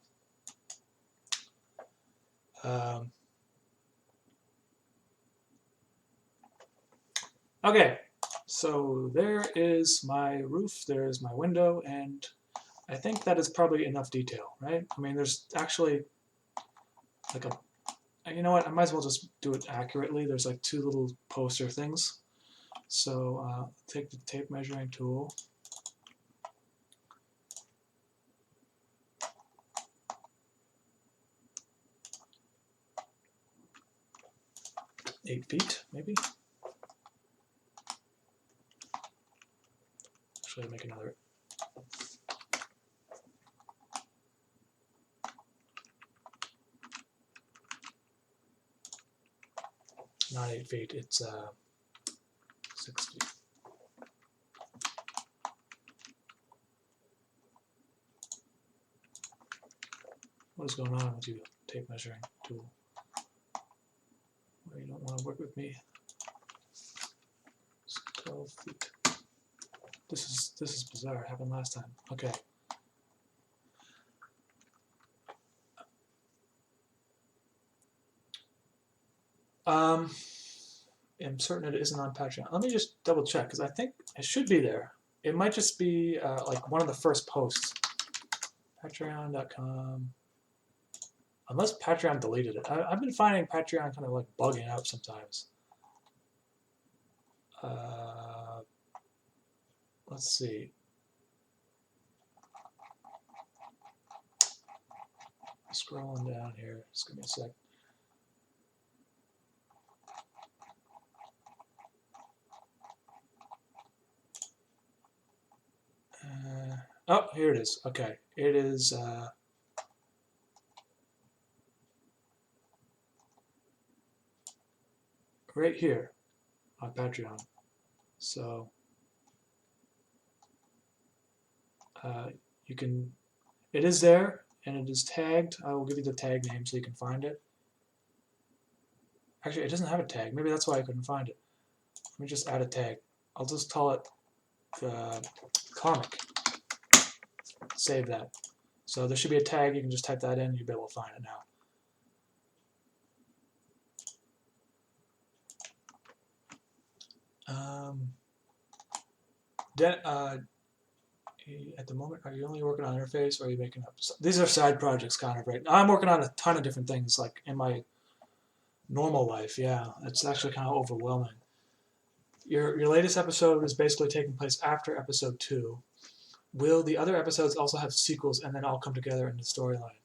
Okay, so there is my roof. There is my window, and I think that is probably enough detail, right? I mean, there's actually like you know what? I might as well just do it accurately. There's like 2 little poster things. So take the tape measuring tool. Eight feet, maybe. Actually, make another. Not 8 feet. It's 6 feet. What is going on with you, tape measuring tool? Well, you don't want to work with me. It's 12 feet. This is bizarre. It happened last time. Okay. I'm certain it isn't on Patreon. Let me just double check because I think it should be there. It might just be like one of the first posts. Patreon.com. Unless Patreon deleted it. I've been finding Patreon kind of like bugging out sometimes. Let's see. Scrolling down here. Just give me a sec. Oh, here it is. Okay. It is right here on Patreon. So you can, it is there and it is tagged. I will give you the tag name so you can find it. Actually, it doesn't have a tag. Maybe that's why I couldn't find it. Let me just add a tag. I'll just call it the comic. Save that. So there should be a tag. You can just type that in. You'll be able to find it now. At the moment, are you only working on interface, or are you making up? These are side projects, kind of, right? I'm working on a ton of different things, like in my normal life. Yeah, it's actually kind of overwhelming. Your latest episode is basically taking place after episode 2. Will the other episodes also have sequels and then all come together in the storyline?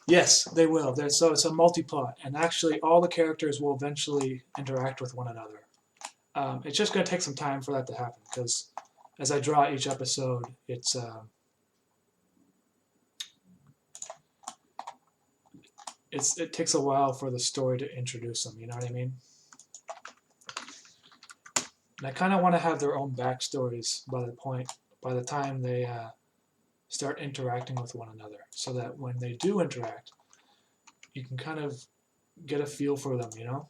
Yes, they will. So it's a multi-plot, and actually all the characters will eventually interact with one another. It's just going to take some time for that to happen, because as I draw each episode, it takes a while for the story to introduce them. You know what I mean? And I kind of want to have their own backstories by the time they start interacting with one another, so that when they do interact, you can kind of get a feel for them. You know?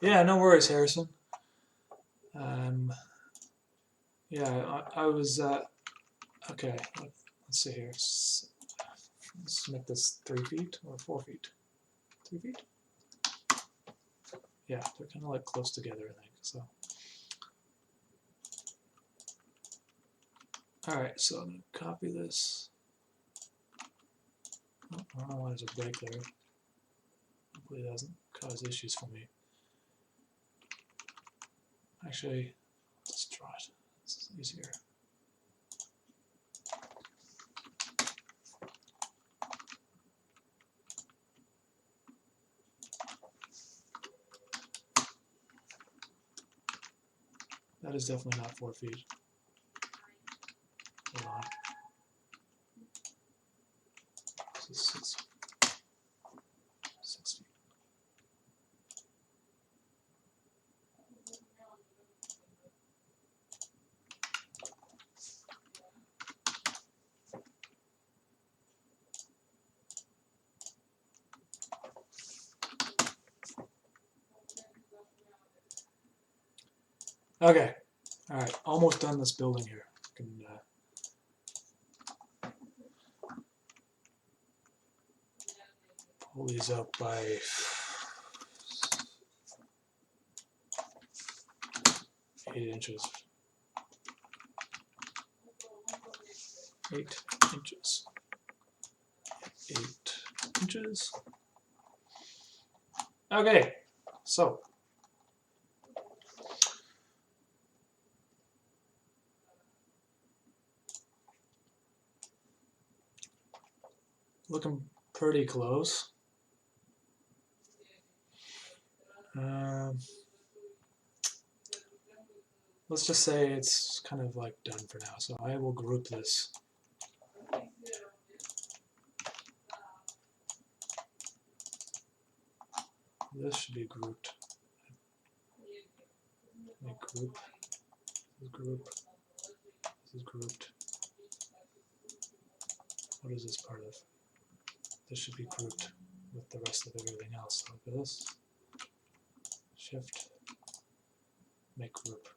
Yeah, no worries, Harrison. Yeah, I was okay. Let's see here. Let's make this 3 feet or 4 feet. 3 feet. Yeah, they're kind of like close together, I think. So, all right. So I'm gonna copy this. Oh, I don't know why there's a break there. Hopefully it doesn't cause issues for me. Actually, let's draw it. This is easier. That is definitely not 4 feet. Hold on. This is 6 feet. Okay. All right. Almost done this building here. Can, pull these up by 8 inches. 8 inches. 8 inches. Okay, so looking pretty close. Let's just say it's kind of like done for now. So I will group this. This should be grouped. Make group. This is group. This is grouped. What is this part of? This should be grouped with the rest of everything else. Like this. Shift. Make group.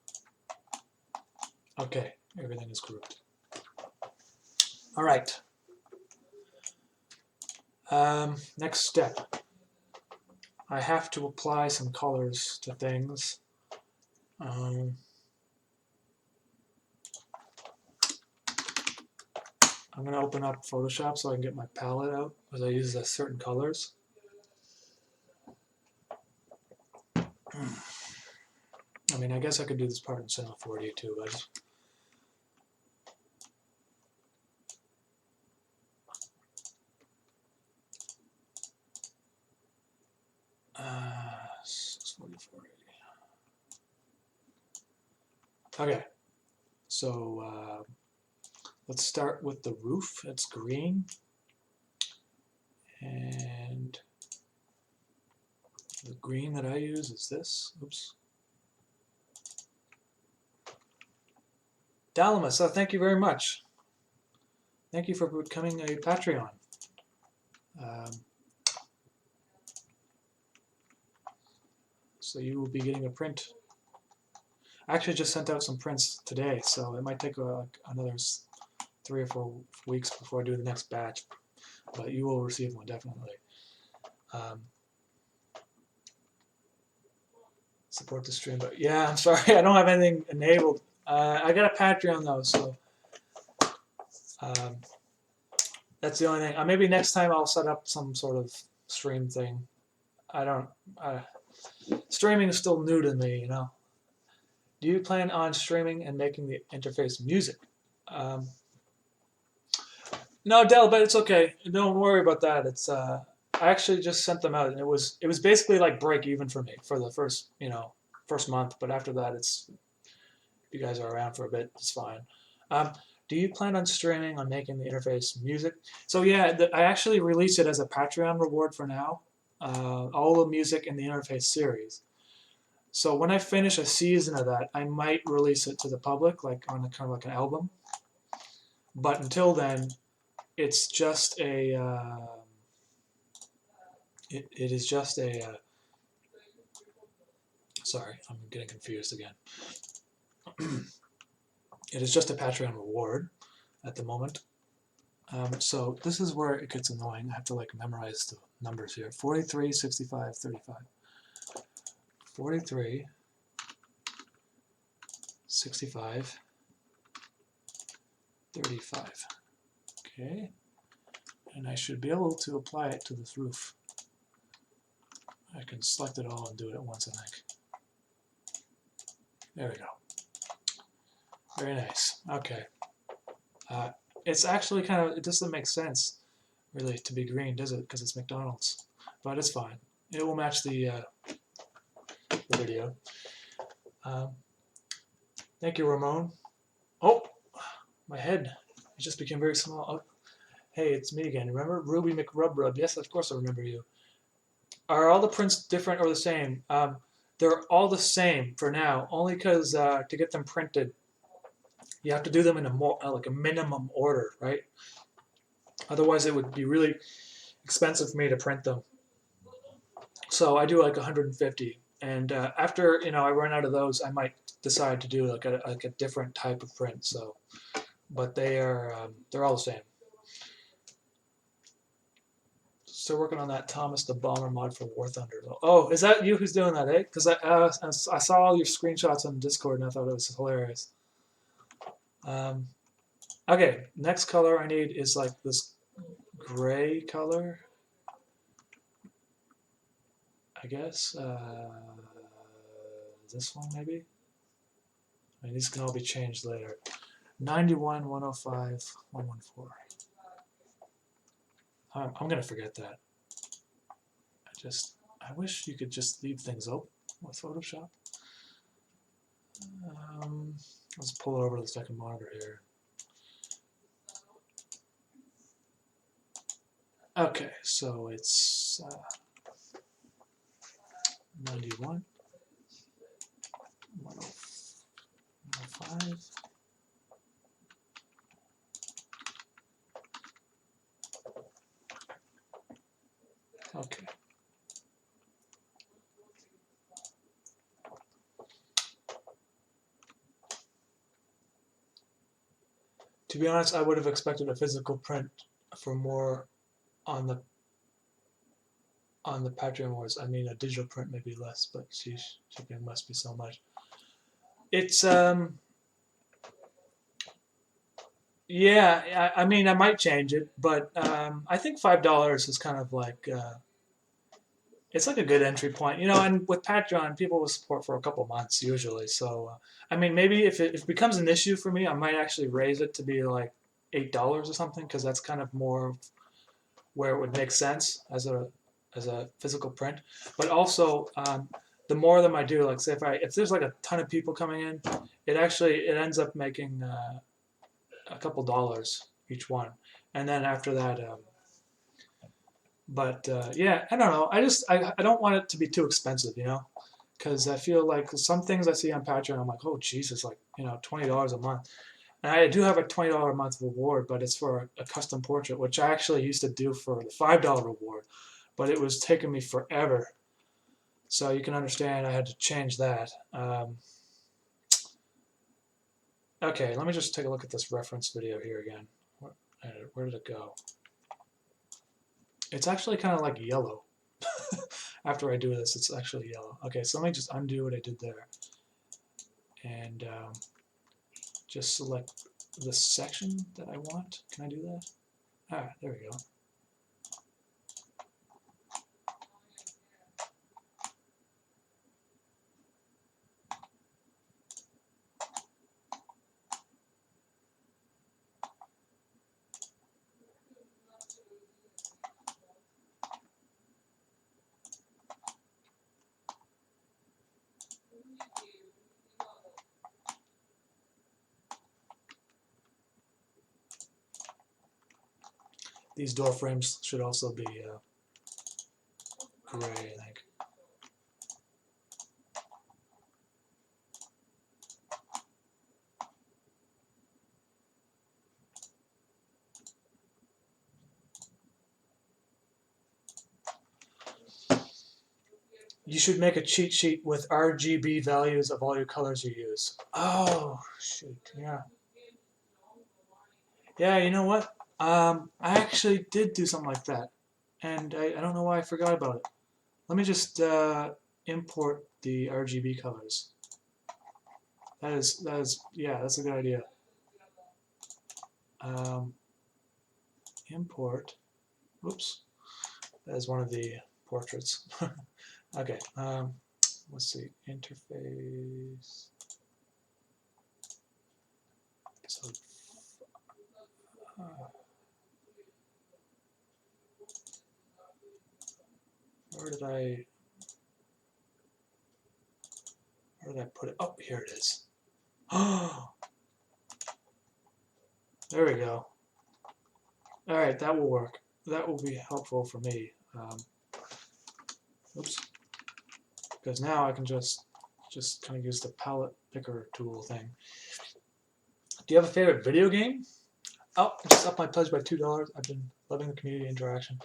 Okay, everything is grouped. All right. Next step. I have to apply some colors to things. I'm going to open up Photoshop so I can get my palette out, because I use certain colors. I mean, I guess I could do this part in Cinema 4D too, but uh, 644. Okay, so let's start with the roof. It's green, and the green that I use is this. Oops. Dalamus, thank you very much. thank you for becoming a Patreon. So you will be getting a print. I actually just sent out some prints today, so it might take another 3 or 4 weeks before I do the next batch, but you will receive one definitely. Support the stream, but yeah, I'm sorry, I don't have anything enabled. I got a Patreon though, so that's the only thing. Maybe next time I'll set up some sort of stream thing. I don't. Streaming is still new to me, you know. Do you plan on streaming and making the interface music? No, Dell, but it's okay. Don't worry about that. It's I actually just sent them out, and it was basically like break even for me for the first month. But after that, it's if you guys are around for a bit, it's fine. Do you plan on streaming on making the interface music? So yeah, I actually released it as a Patreon reward for now. All the music in the interface series. So when I finish a season of that, I might release it to the public, like on kind of like an album. But until then, it's just a. It is just a. Sorry, I'm getting confused again. It is just a Patreon reward at the moment. So this is where it gets annoying. I have to like memorize the numbers here. 43, 65, 35. 43, 65, 35. Okay. And I should be able to apply it to this roof. I can select it all and do it at once, I think. There we go. Very nice. Okay. It's actually kind of, it doesn't make sense, really, to be green, does it? Because it's McDonald's. But it's fine. It will match the video. Thank you, Ramon. Oh, my head. It just became very small. Oh, hey, it's me again. Remember Ruby McRubrub? Yes, of course I remember you. Are all the prints different or the same? They're all the same for now, only because to get them printed, you have to do them in a minimum order, right? Otherwise, it would be really expensive for me to print them. So I do like 150, and after I run out of those, I might decide to do like a different type of print. So, but they're all the same. Still working on that Thomas the Bomber mod for War Thunder. Oh, is that you who's doing that, eh? Because I saw all your screenshots on Discord and I thought it was hilarious. Okay, next color I need is like this gray color, I guess. This one maybe? I mean, these can all be changed later. 91, 105, 114. I'm going to forget that. I wish you could just leave things open with Photoshop. Let's pull it over to the second monitor here. Okay, so it's 91, 105. Okay. To be honest, I would have expected a physical print for more on the Patreon wars. I mean, a digital print maybe less, but sheesh, shipping must be so much. It's yeah. I mean, I might change it, but I think $5 is kind of like it's like a good entry point, And with Patreon, people will support for a couple months usually. So I mean, maybe if it becomes an issue for me, I might actually raise it to be like $8 or something, because that's kind of more where it would make sense as a physical print. But also, the more of them I do, like say if there's like a ton of people coming in, it ends up making a couple dollars each one, and then after that. But yeah, I don't know. I don't want it to be too expensive, because I feel like some things I see on Patreon, I'm like, oh Jesus, like $20 a month. And I do have a $20 a month reward, but it's for a custom portrait, which I actually used to do for the $5 reward, but it was taking me forever. So you can understand I had to change that. Okay, let me just take a look at this reference video here again. Where did it go? It's actually kind of like yellow. After I do this, it's actually yellow. Okay, so let me just undo what I did there. And just select the section that I want. Can I do that? Ah, there we go. These door frames should also be gray, I think. You should make a cheat sheet with RGB values of all your colors you use. Oh, shoot, yeah. Yeah, you know what? I actually did do something like that, and I don't know why I forgot about it. Let me just import the RGB colors. Yeah, that's a good idea. Um, import. Oops, that is one of the portraits. Okay, let's see, interface. So, uh, where did I put it? Oh, here it is. Oh, there we go. All right, that will work. That will be helpful for me. Oops, because now I can just kind of use the palette picker tool thing. Do you have a favorite video game? Oh, I just upped my pledge by $2. I've been loving the community interaction.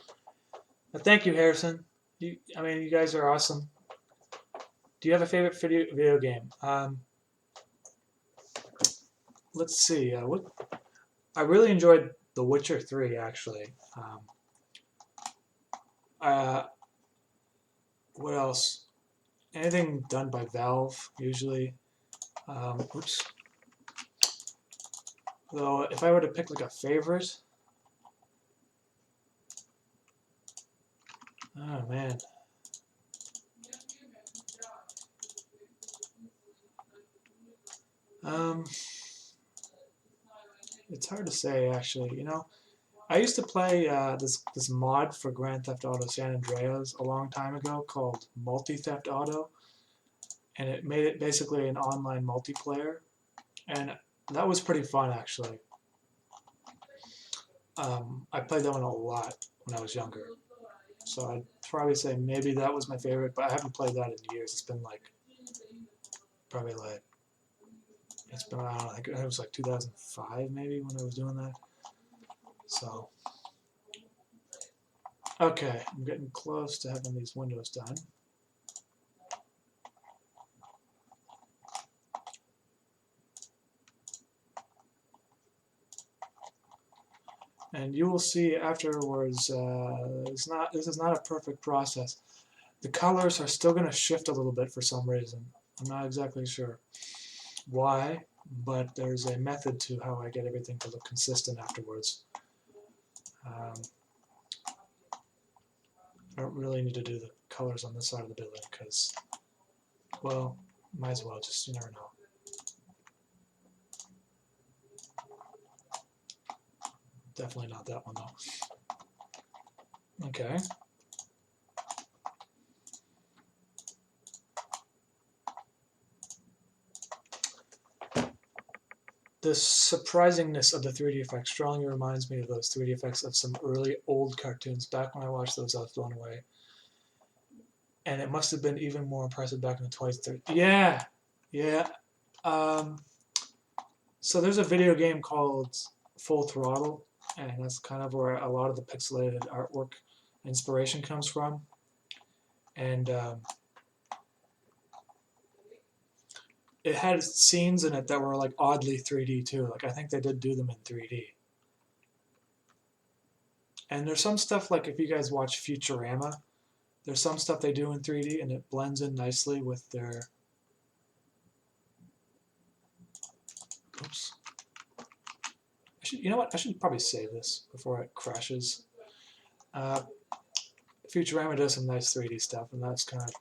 But thank you, Harrison. I mean, you guys are awesome. Do you have a favorite video game? Let's see. I really enjoyed The Witcher 3, actually. Uh, what else? Anything done by Valve, usually. Oops. Though, if I were to pick like a favorite, oh man. Um, it's hard to say, actually. You know, I used to play this mod for Grand Theft Auto San Andreas a long time ago called Multi Theft Auto, and it made it basically an online multiplayer, and that was pretty fun actually. I played that one a lot when I was younger, so I'd probably say maybe that was my favorite, but I haven't played that in years. It's been like probably like it's been around. I think it was like 2005 maybe when I was doing that. So okay, I'm getting close to having these windows done. And you will see afterwards, this is not a perfect process. The colors are still going to shift a little bit for some reason. I'm not exactly sure why, but there's a method to how I get everything to look consistent afterwards. I don't really need to do the colors on this side of the building because, well, might as well, just you never know. Definitely not that one though. Okay. The surprisingness of the 3D effects strongly reminds me of those 3D effects of some early old cartoons. Back when I watched those, I was blown away. And it must have been even more impressive back in the 20s. Yeah, yeah. Um, So there's a video game called Full Throttle, and that's kind of where a lot of the pixelated artwork inspiration comes from. And it had scenes in it that were like oddly 3D too. Like I think they did do them in 3D. And there's some stuff like if you guys watch Futurama, there's some stuff they do in 3D and it blends in nicely with their. Oops. You know what? I should probably save this before it crashes. Futurama does some nice 3D stuff, and that's kind of.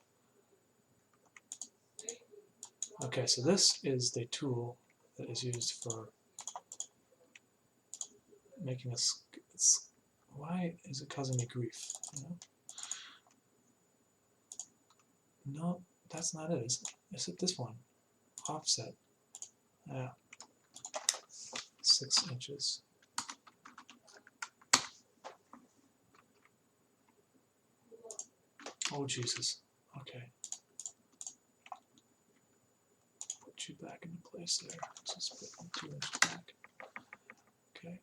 Okay, so this is the tool that is used for making us. Why is it causing me grief? You know? No, that's not it. Is it this one? Offset. Yeah. 6 inches. Oh, Jesus. Okay. Put you back into place there. Just put 2 inches back. Okay.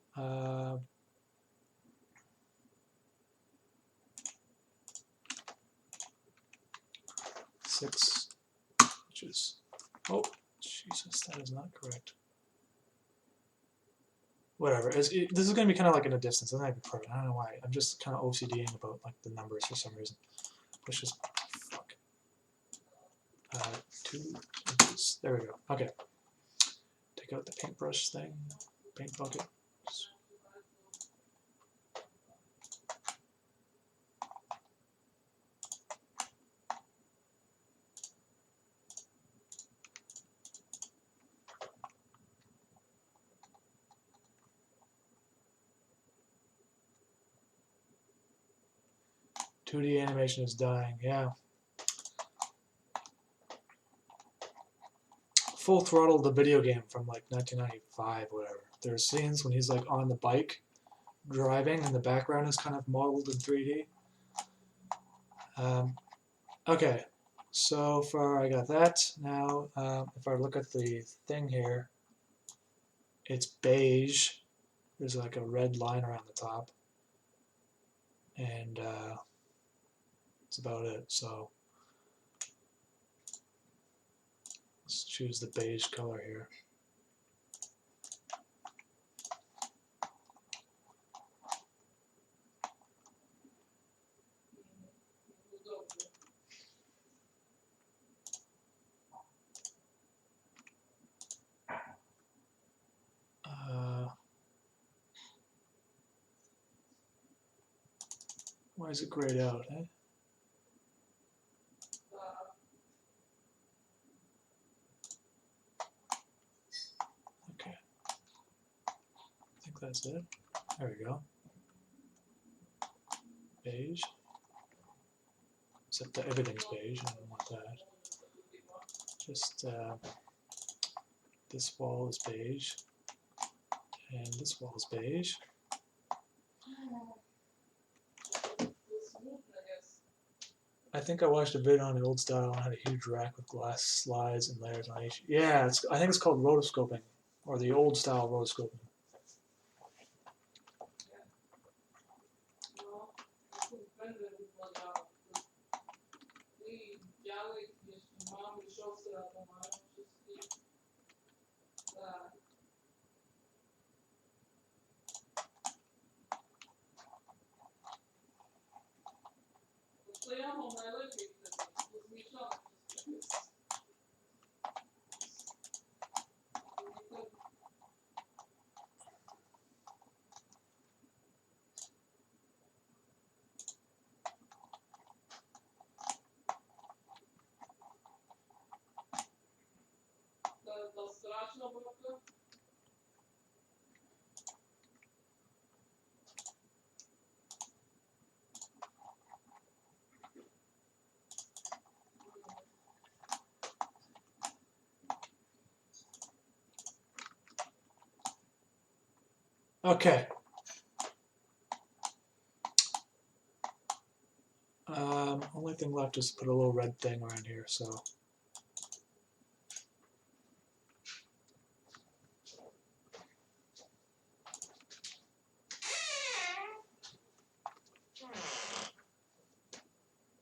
6 inches. Oh, Jesus, that is not correct. Whatever. This is going to be kind of like in a distance. It's not even perfect. I don't know why. I'm just kind of OCDing about like the numbers for some reason. Let's just fuck. 2 inches. There we go. Okay. Take out the paintbrush thing. Paint bucket. 2D animation is dying, yeah. Full Throttle, the video game from like 1995, whatever. There's scenes when he's like on the bike driving and the background is kind of modeled in 3D. Okay, so far I got that. Now, if I look at the thing here, it's beige. There's like a red line around the top. And that's about it. So let's choose the beige color here. Why is it grayed out, eh? Okay. I think that's it. There we go. Beige. Except that everything's beige. I don't want that. Just this wall is beige. And this wall is beige. I think I watched a video on the old style and had a huge rack with glass slides and layers on each. Yeah, I think it's called rotoscoping, or the old style rotoscoping. Okay. Only thing left is to put a little red thing around here, so.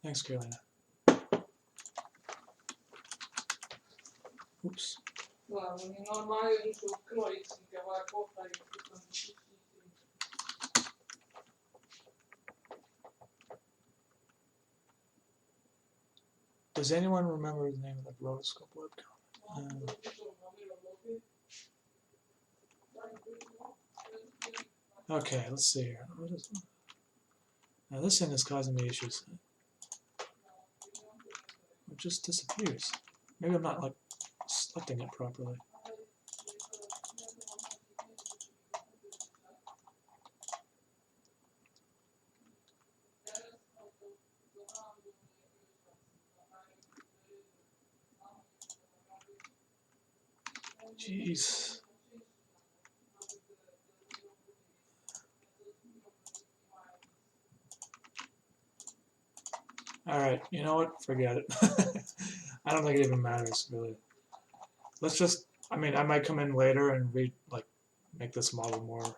Thanks, Carolina. Oops. Guarda, non è normale tutto il croix che va a coppia di tutto. Does anyone remember the name of the rotoscope webcam? Okay, let's see here. What is it? Now this thing is causing me issues. It just disappears. Maybe I'm not like selecting it properly. Jeez. Alright, you know what? Forget it. I don't think it even matters, really. Let's just, I mean, I might come in later and make this model more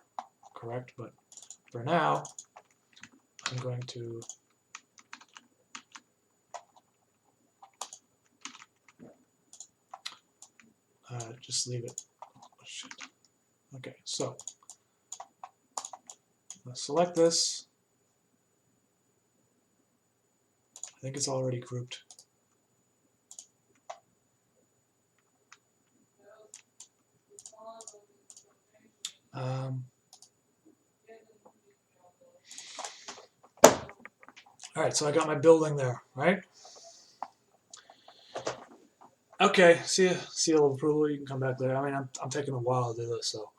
correct, but for now, I'm going to just leave it. Oh, shit. Okay, so let's select this. I think it's already grouped. Alright, so I got my building there, right? Okay, seal of approval, you can come back later. I mean, I'm taking a while to do this, so.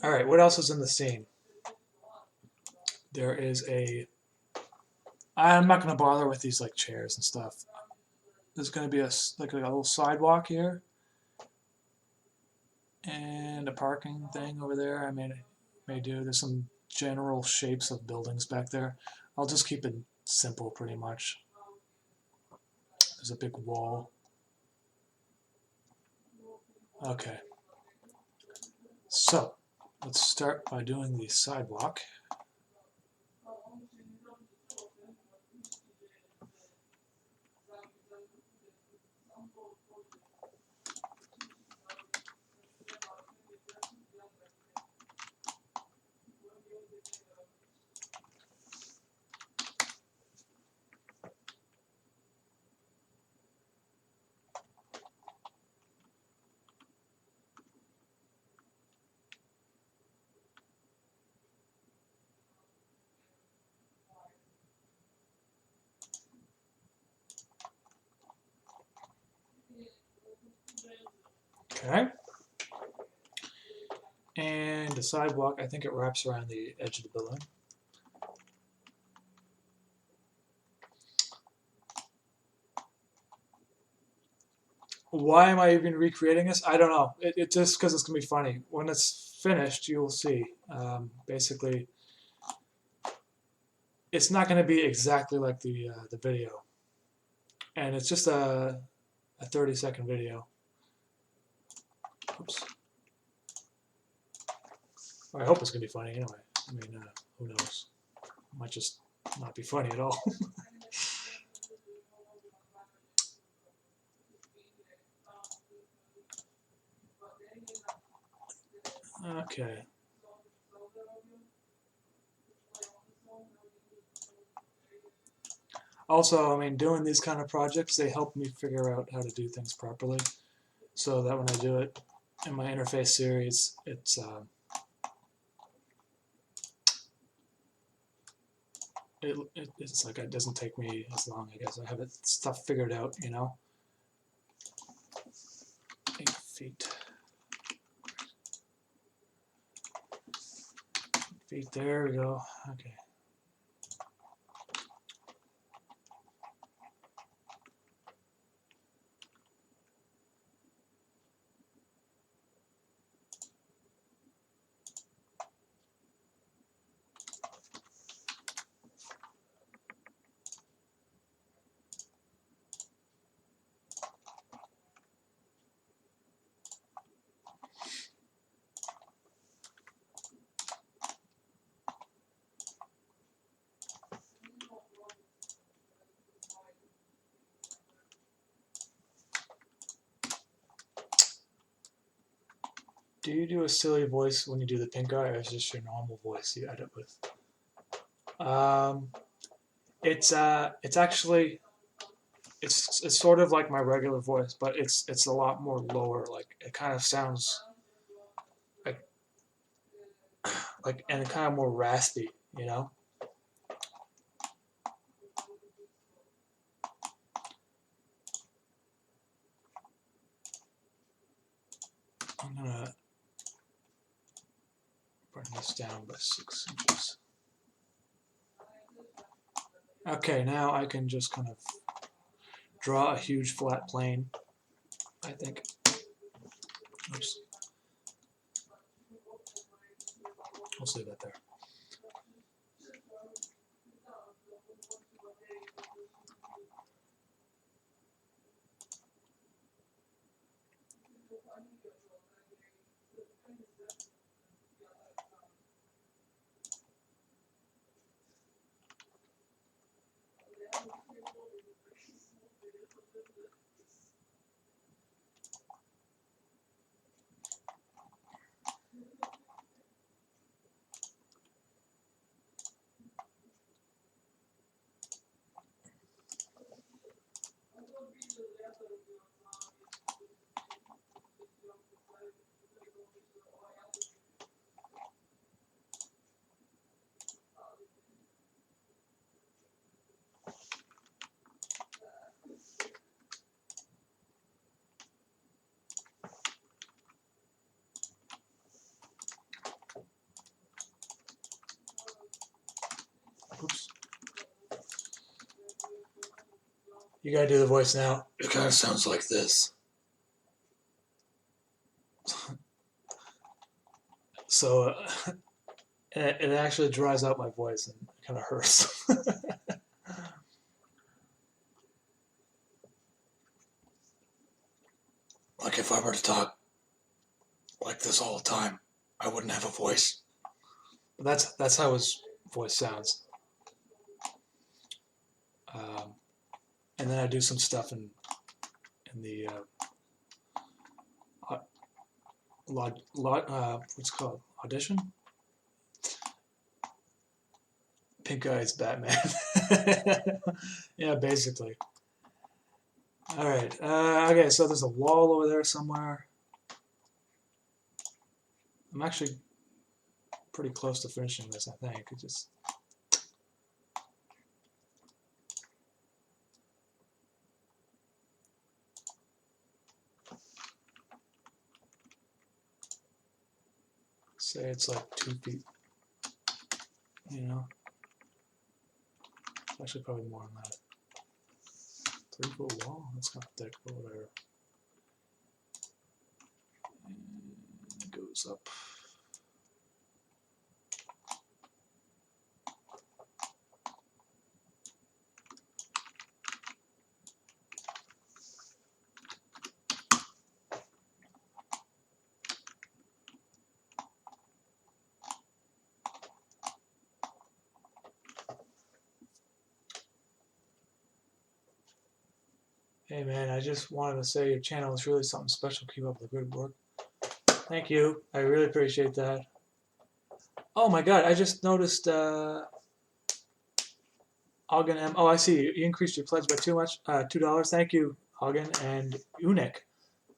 Alright, what else is in the scene? There is I'm not going to bother with these like chairs and stuff. There's going to be a little sidewalk here. And a parking thing over there. I may do. There's some general shapes of buildings back there. I'll just keep it simple pretty much. There's a big wall. Okay. So, let's start by doing the sidewalk. Okay. And the sidewalk, I think it wraps around the edge of the building. Why am I even recreating this? I don't know. It just because it's going to be funny. When it's finished, you will see. Basically, it's not going to be exactly like the video. And it's just a 30-second video. Oops. Well, I hope it's going to be funny anyway. I mean, who knows? It might just not be funny at all. Okay. Also, I mean, doing these kind of projects, they help me figure out how to do things properly, so that when I do it in my interface series, it's like it doesn't take me as long. I guess I have stuff figured out, you know. 8 feet. There we go. Okay. Do you do a silly voice when you do the pink eye, or is this your normal voice you edit with? It's actually it's sort of like my regular voice, but it's a lot more lower. Like it kind of sounds like and kind of more raspy, you know. I'm gonna bring this down by 6 inches. Okay, now I can just kind of draw a huge flat plane, I think. Oops. We'll leave that there. Oops. You gotta do the voice now. It kind of sounds like this. So it actually dries out my voice and it kind of hurts. Like if I were to talk like this all the time, I wouldn't have a voice. But that's how his voice sounds. And then I do some stuff in the what's it called, audition. Pink Eyes Batman. Yeah, basically. All right. Okay, so there's a wall over there somewhere. I'm actually pretty close to finishing this, I think. It just say it's like 2 feet. You know, it's actually probably more than that. 3-foot wall. That's kind of thick, but whatever. And it goes up. Hey man, I just wanted to say your channel is really something special. Keep up the good work. Thank you. I really appreciate that. Oh my god, I just noticed Ogden M. Oh, I see. You increased your pledge by $2. Thank you, Ogden and Unik.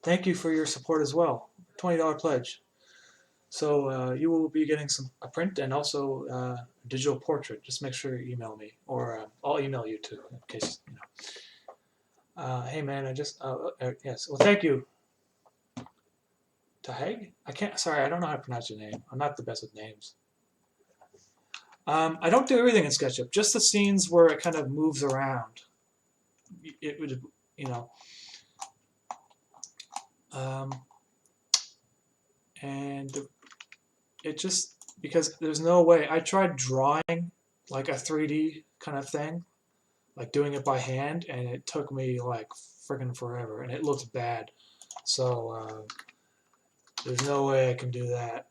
Thank you for your support as well. $20 pledge. So you will be getting a print and also a digital portrait. Just make sure you email me, or I'll email you too, in case you know. Hey man, I just yes. Well, thank you. Taheg? I can't. Sorry, I don't know how to pronounce your name. I'm not the best with names. I don't do everything in SketchUp. Just the scenes where it kind of moves around. It would, you know. And it just because there's no way. I tried drawing like a 3D kind of thing, like doing it by hand, and it took me like friggin' forever, and it looks bad. So there's no way I can do that.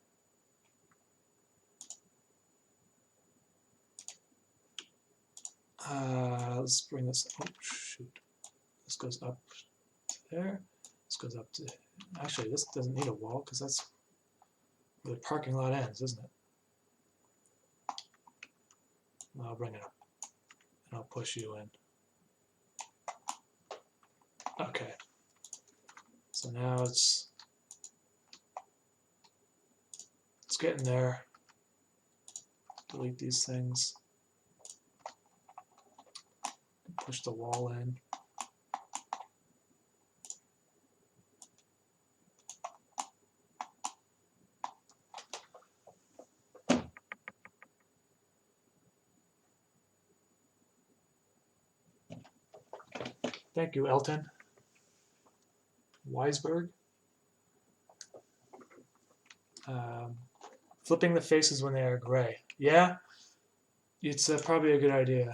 Let's bring this. Oh shoot! This goes up there. This goes up to. Actually, this doesn't need a wall because that's the parking lot ends, isn't it? I'll bring it up and I'll push you in. Okay. So now it's getting there. Delete these things. Push the wall in. Thank you, Elton. Weisberg. Flipping the faces when they are gray. Yeah, it's probably a good idea.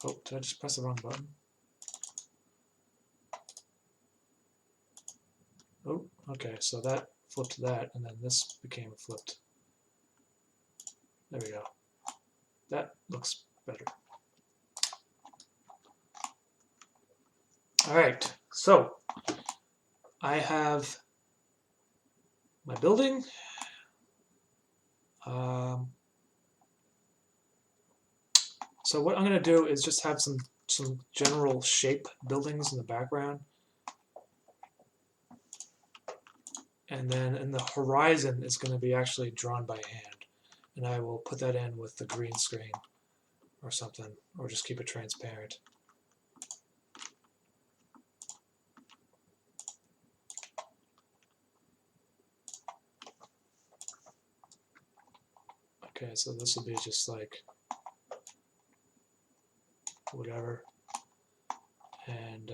Oh, did I just press the wrong button? Oh, okay, so that flipped that, and then this became flipped. There we go. That looks better. All right, so I have my building. So what I'm going to do is just have some general shape buildings in the background. And then in the horizon, it's going to be actually drawn by hand. And I will put that in with the green screen or something, or just keep it transparent. Okay, so this will be just like whatever. And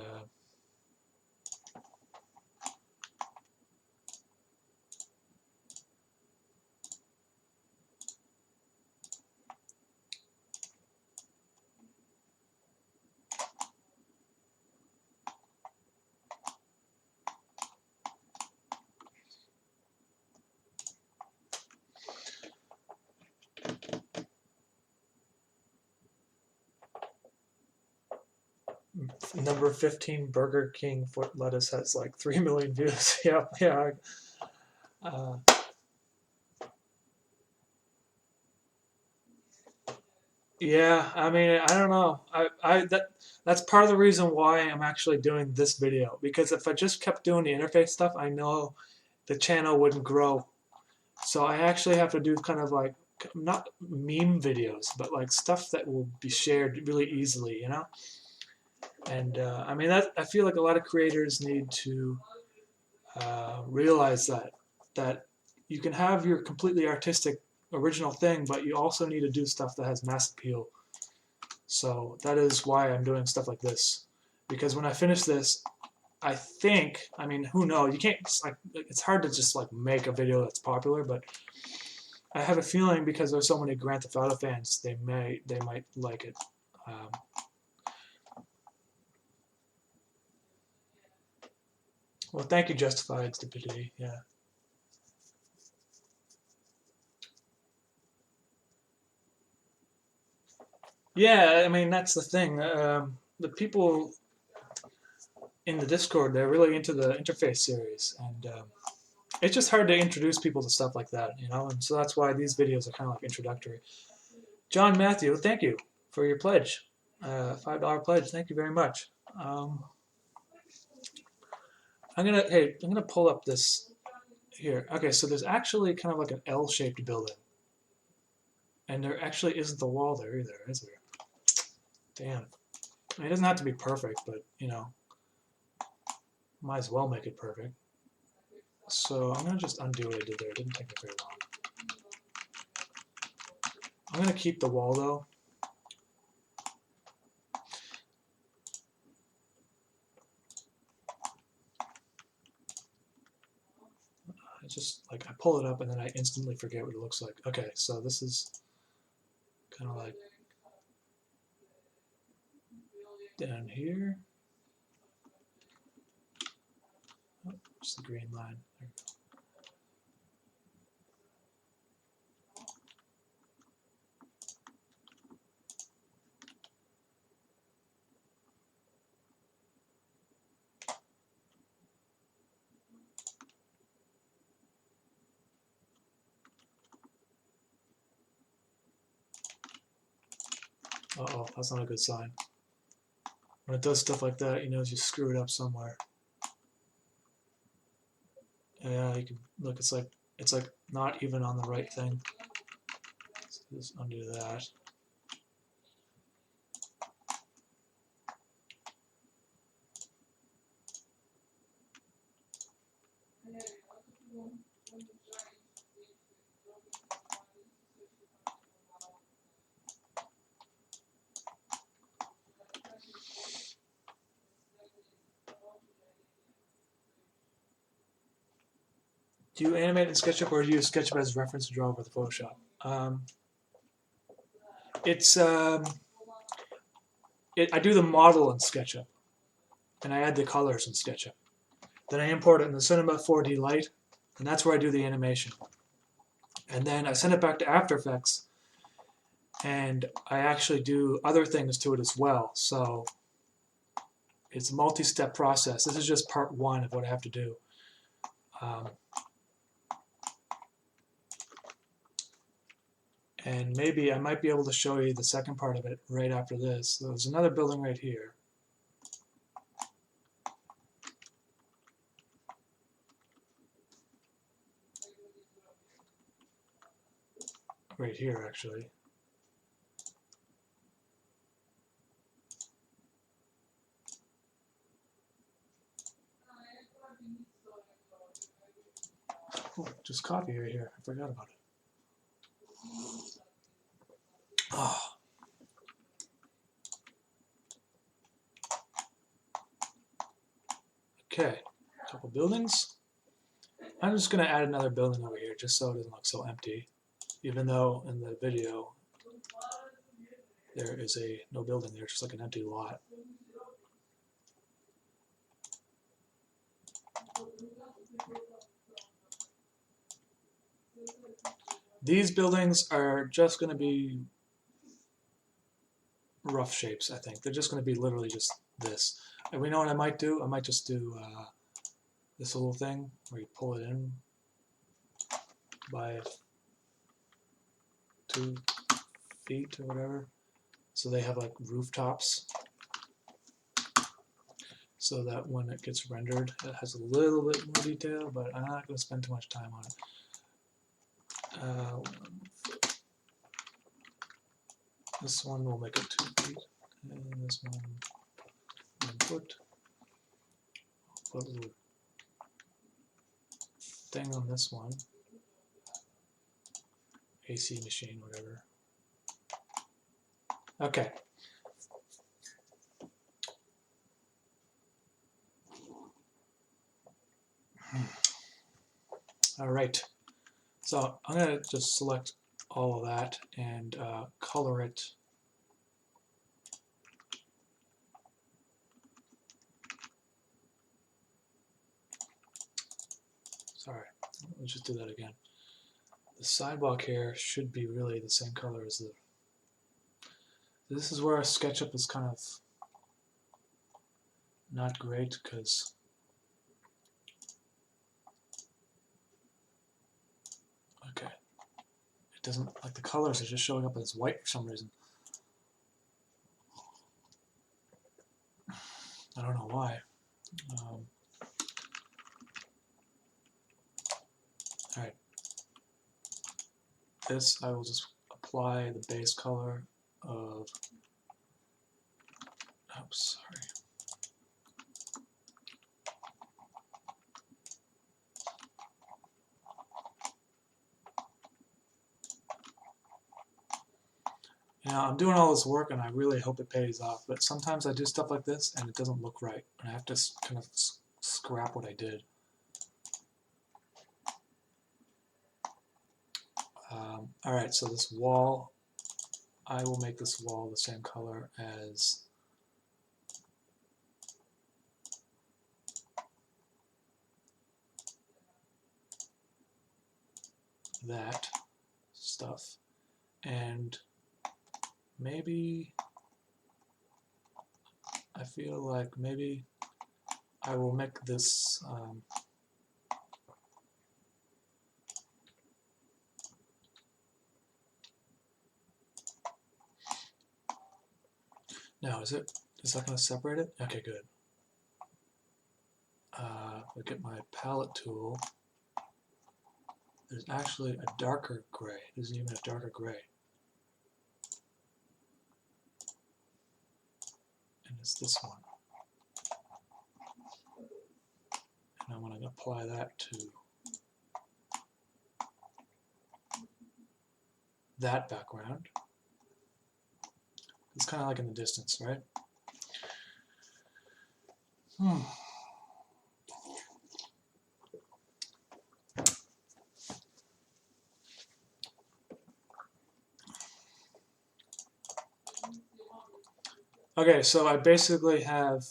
number 15 Burger King foot lettuce has like 3 million views. Yeah, yeah. Yeah, I mean, I don't know. That's part of the reason why I'm actually doing this video, because if I just kept doing the interface stuff, I know the channel wouldn't grow. So I actually have to do kind of like not meme videos, but like stuff that will be shared really easily, you know? And I mean, I feel like a lot of creators need to realize that you can have your completely artistic original thing, but you also need to do stuff that has mass appeal. So that is why I'm doing stuff like this, because when I finish this, I think, I mean, who knows? You can't just like, it's hard to just like make a video that's popular, but I have a feeling because there's so many Grand Theft Auto fans, they might like it. Well, thank you, Justified Stupidity. Yeah. Yeah, I mean, that's the thing. The people in the Discord, they're really into the interface series, and it's just hard to introduce people to stuff like that, you know? And so that's why these videos are kind of like introductory. John Matthew, thank you for your pledge. $5 pledge. Thank you very much. I'm gonna pull up this here. Okay, so there's actually kind of like an L-shaped building, and there actually isn't the wall there either, is there? Damn. I mean, it doesn't have to be perfect, but you know, might as well make it perfect. So I'm gonna just undo what I did there. It didn't take me very long. I'm gonna keep the wall though. I just like I pull it up and then I instantly forget what it looks like. Okay, so this is kind of like down here. Oh, just the green line. There we go. Uh-oh, that's not a good sign. When it does stuff like that, you know you screw it up somewhere. Yeah, you can look. It's like not even on the right thing. So just undo that. Do you animate in SketchUp or do you use SketchUp as reference to draw with Photoshop? It's I do the model in SketchUp, and I add the colors in SketchUp. Then I import it in the Cinema 4D Lite, and that's where I do the animation. And then I send it back to After Effects, and I actually do other things to it as well. So it's a multi-step process. This is just part one of what I have to do. And maybe I might be able to show you the second part of it right after this. So there's another building right here. Right here, actually. Oh, just copy right here. I forgot about it. Oh. Okay, a couple buildings. I'm just going to add another building over here just so it doesn't look so empty. Even though in the video there is no building there, just like an empty lot. These buildings are just going to be rough shapes, I think. They're just going to be literally just this. And we know what I might do? I might just do this little thing where you pull it in by 2 feet or whatever. So they have like rooftops. So that when it gets rendered, it has a little bit more detail, but I'm not going to spend too much time on it. This one will make it 2 feet, and this one 1 foot. Put a little thing on this one. AC machine, whatever. Okay. All right. So I'm going to just select all of that and color it. Sorry, let's just do that again. The sidewalk here should be really the same color as the... This is where SketchUp is kind of not great because okay, it doesn't, like the colors are just showing up as white for some reason. I don't know why. Alright, this I will just apply the base color of, oops, sorry. You know, I'm doing all this work and I really hope it pays off, but sometimes I do stuff like this and it doesn't look right, and I have to kind of scrap what I did. Alright, so this wall, I will make this wall the same color as that stuff, and maybe I feel like maybe I will make this Now, is that going to separate it? Okay, good. Look at my palette tool. There's actually a darker gray. There's even a darker gray. And it's this one. And I'm going to apply that to that background. It's kind of like in the distance, right? Okay, so I basically have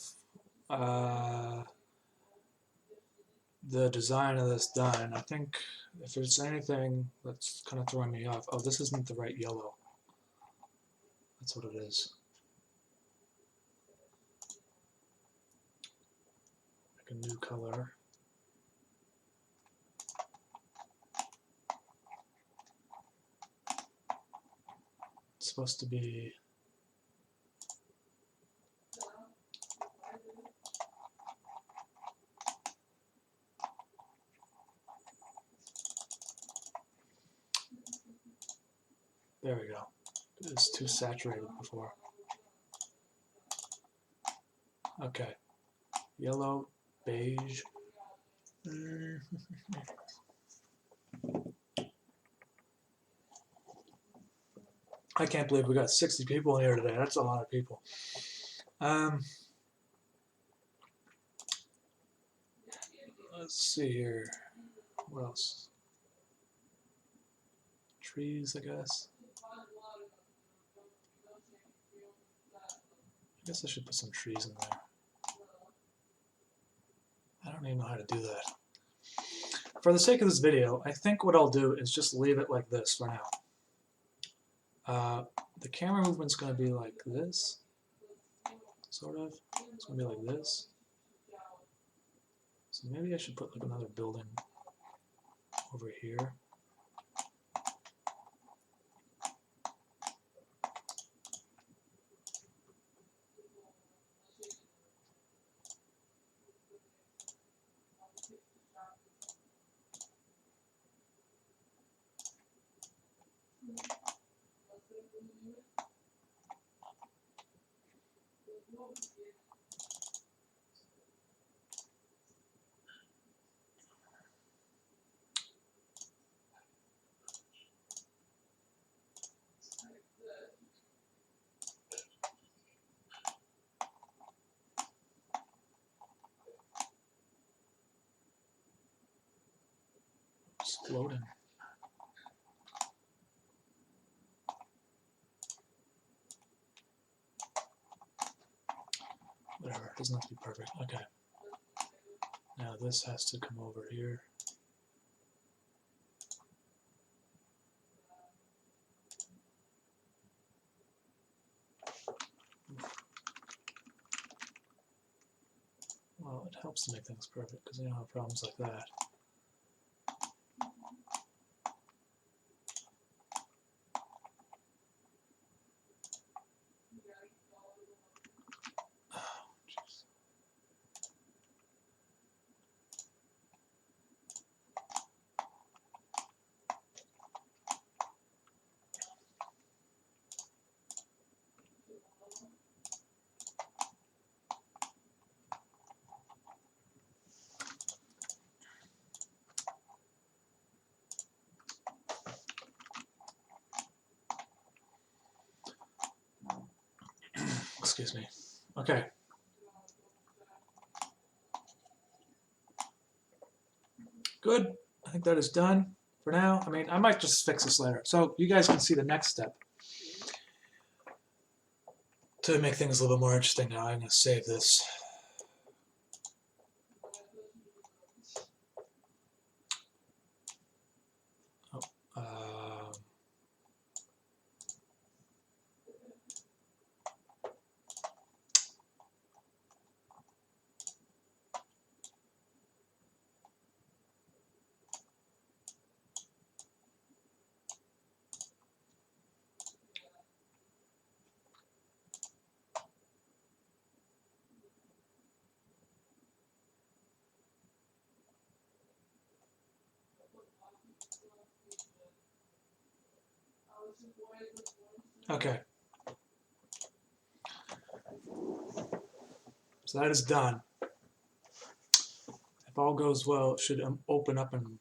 the design of this done. I think if there's anything that's kind of throwing me off, oh, this isn't the right yellow. That's what it is. Make a new color. It's supposed to be there we go. It was too saturated before. Okay. Yellow, beige. I can't believe we got 60 people in here today. That's a lot of people. Let's see here. What else? Trees, I guess. I guess I should put some trees in there. I don't even know how to do that. For the sake of this video, I think what I'll do is just leave it like this for now. The camera movement's going to be like this, sort of. It's going to be like this. So maybe I should put like another building over here. It's floating. Whatever, it doesn't have to be perfect. Okay. Now this has to come over here. Well, it helps to make things perfect because you don't have problems like that. Excuse me. Okay. Good. I think that is done for now. I mean, I might just fix this later. So you guys can see the next step. To make things a little bit more interesting now, I'm going to save this. Oh, Okay. So that is done. If all goes well, it should open up in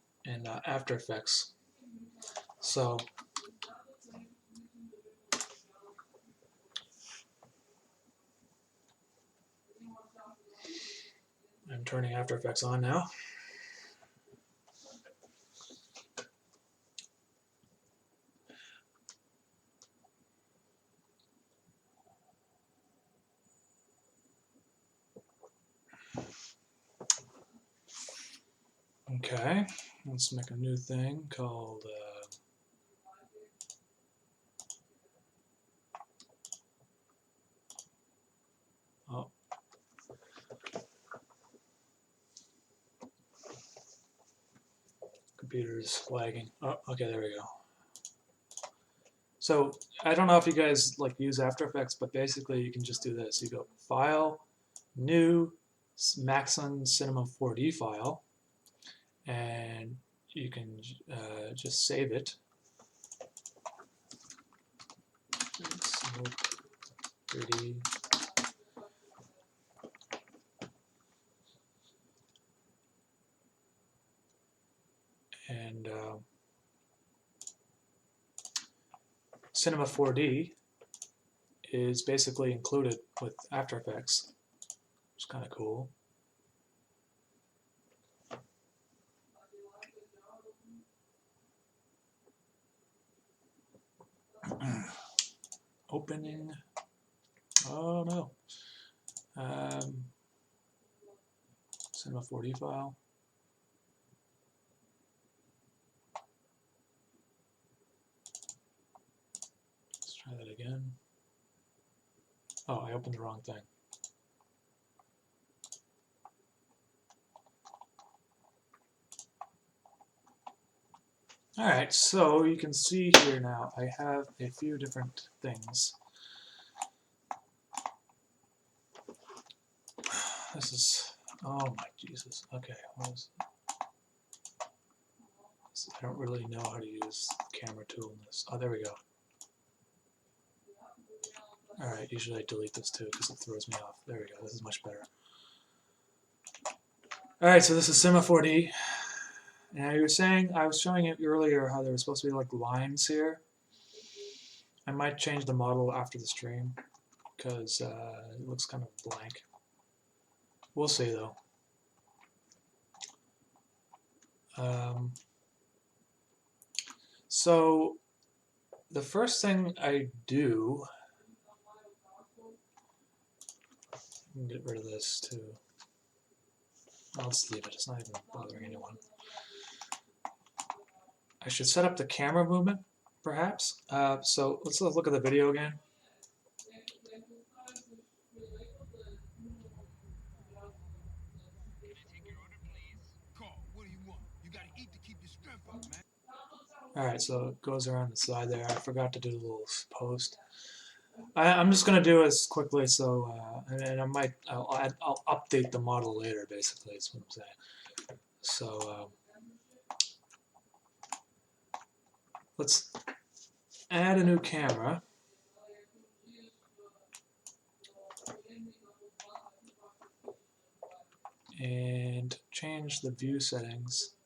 After Effects. So I'm turning After Effects on now. Okay, let's make a new thing called oh, computer's lagging. Oh, okay, there we go. So I don't know if you guys like use After Effects, but basically you can just do this. You go File, New, Maxon Cinema 4D file, and you can just save it. Smoke 3D. And Cinema 4D is basically included with After Effects, which is kind of cool. Opening. Oh no. Cinema 4D file. Let's try that again. Oh, I opened the wrong thing. Alright, so you can see here now I have a few different things. This is, oh my Jesus. Okay, what is this? I don't really know how to use the camera tool in this. Oh, there we go. Alright, usually I delete this too because it throws me off. There we go, this is much better. Alright, so this is Cinema 4D. Now you were saying, I was showing you earlier how there was supposed to be like lines here. I might change the model after the stream because it looks kind of blank. We'll see though. So the first thing I do, get rid of this too. I'll just leave it, it's not even bothering anyone. I should set up the camera movement, perhaps. So let's look at the video again. Alright, so it goes around the side there. I forgot to do a little post. I'm just gonna do as quickly, so and I'll update the model later. Basically, is what I'm saying. So let's add a new camera. And change the view settings.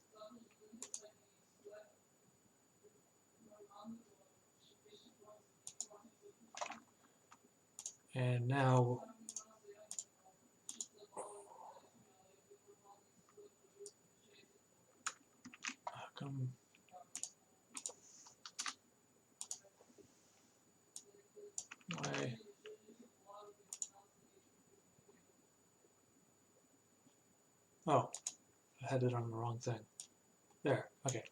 And now how come why oh, I had it on the wrong thing. There, okay.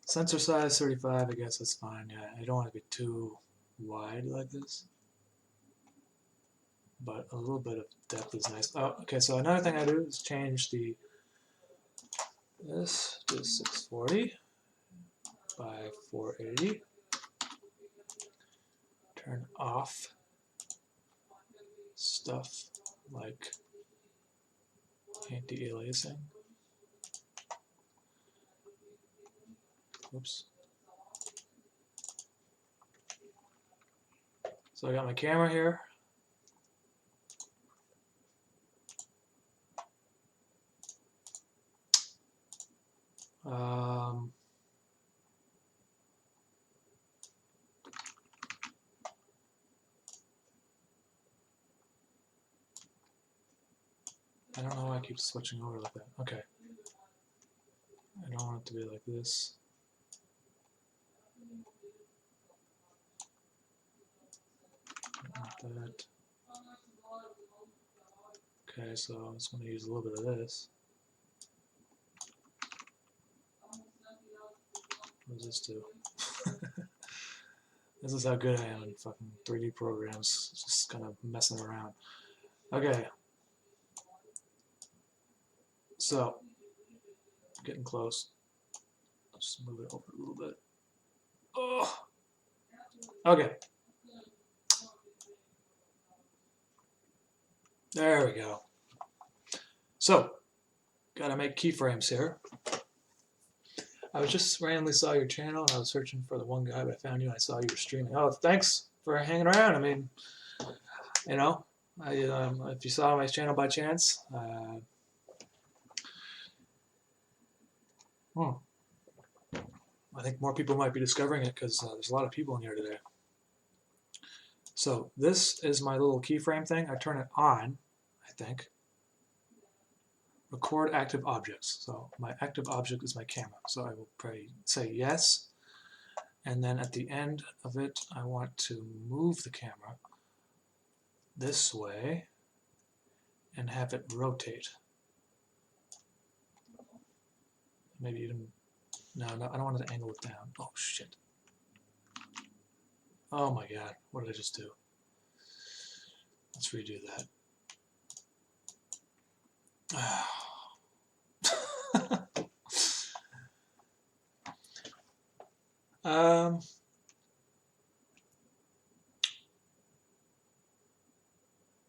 Sensor size 35, I guess that's fine. Yeah, I don't want to be too wide like this. But a little bit of depth is nice. Oh, okay, so another thing I do is change this to 640 by 480. Turn off stuff like Paint de-aliasing. Oops. So I got my camera here. I don't know why I keep switching over like that. Okay. I don't want it to be like this. Not that. Okay, so I'm just going to use a little bit of this. What does this do? This is how good I am in fucking 3D programs. Just kind of messing around. Okay. So, getting close. I'll just move it over a little bit. Oh. Okay. There we go. So, gotta make keyframes here. I was just randomly saw your channel and I was searching for the one guy, but I found you and I saw you were streaming. Oh, thanks for hanging around. I mean, you know, if you saw my channel by chance, I think more people might be discovering it because there's a lot of people in here today. So this is my little keyframe thing. I turn it on, I think. Record active objects. So my active object is my camera. So I will probably say yes. And then at the end of it, I want to move the camera this way and have it rotate. Maybe even, no, I don't want to angle it down. Oh, shit. Oh my god, what did I just do? Let's redo that.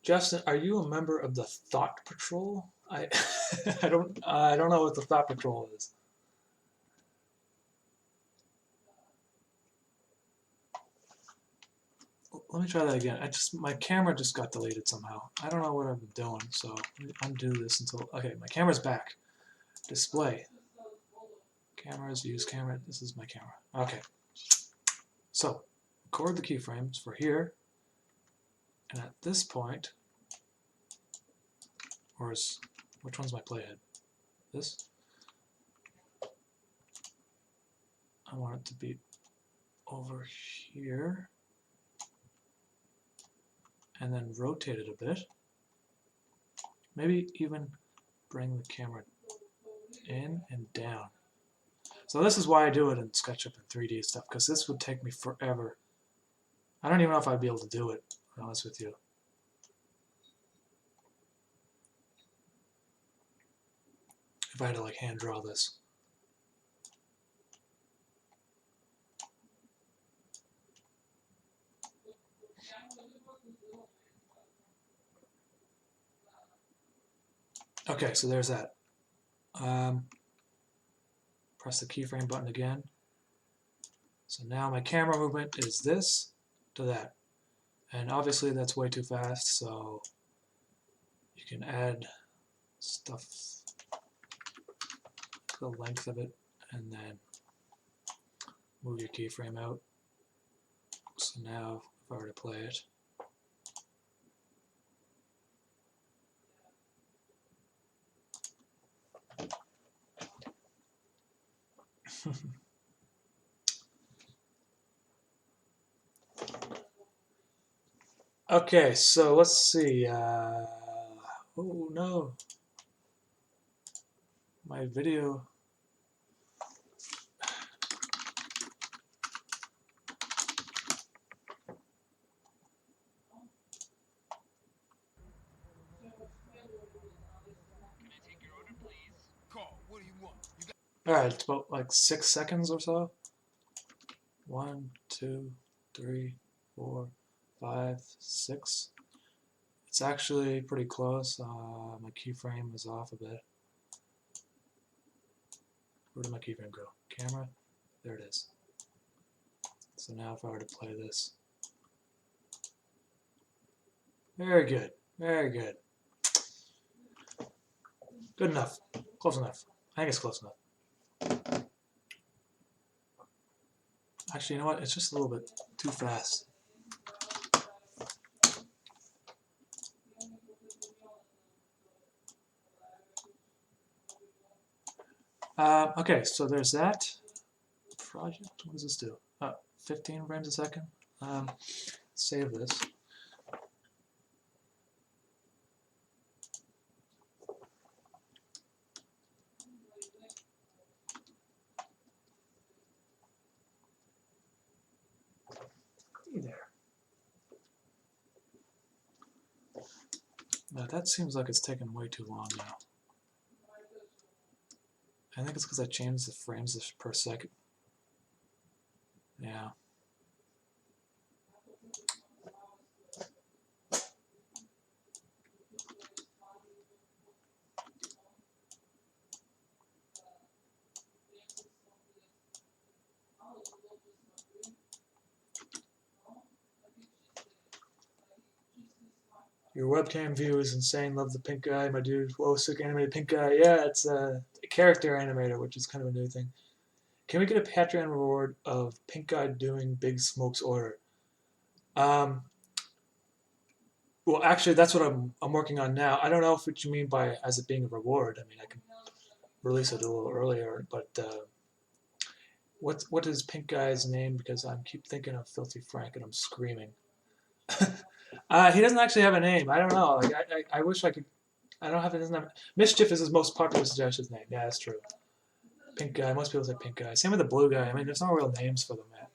Justin, are you a member of the Thought Patrol? I I don't know what the Thought Patrol is. Let me try that again. My camera just got deleted somehow. I don't know what I'm doing, so let me undo this until, okay, my camera's back. Display. Cameras, use camera. This is my camera. Okay. So, record the keyframes for here. And at this point, which one's my playhead? This? I want it to be over here. And then rotate it a bit. Maybe even bring the camera in and down. So this is why I do it in SketchUp and 3D stuff, because this would take me forever. I don't even know if I'd be able to do it, to be honest with you. If I had to like hand draw this. Okay, so there's that. Press the keyframe button again. So now my camera movement is this to that. And obviously that's way too fast, so you can add stuff to the length of it and then move your keyframe out. So now if I were to play it, okay, so let's see. Oh no, my video. Alright, it's about like 6 seconds or so. 1, 2, 3, 4, 5, 6. It's actually pretty close. My keyframe is off a bit. Where did my keyframe go? Camera? There it is. So now if I were to play this. Very good. Very good. Good enough. Close enough. I think it's close enough. Actually, you know what? It's just a little bit too fast. Okay, so there's that project. What does this do? 15 frames a second. Save this. Hey there. Now that seems like it's taken way too long now. I think it's because I changed the frames per second. Yeah. Your webcam view is insane. Love the pink guy, my dude. Whoa, sick animated pink guy. Yeah, it's a character animator, which is kind of a new thing. Can we get a Patreon reward of pink guy doing Big Smoke's order? Well, actually, that's what I'm working on now. I don't know what you mean by as it being a reward. I mean, I can release it a little earlier, but what is pink guy's name? Because I keep thinking of Filthy Frank and I'm screaming. He doesn't actually have a name. I don't know. Like I wish I could. I don't have. It doesn't have. Mischief is his most popular suggested name. Yeah, that's true. Pink guy. Most people say pink guy. Same with the blue guy. I mean, there's no real names for them yet.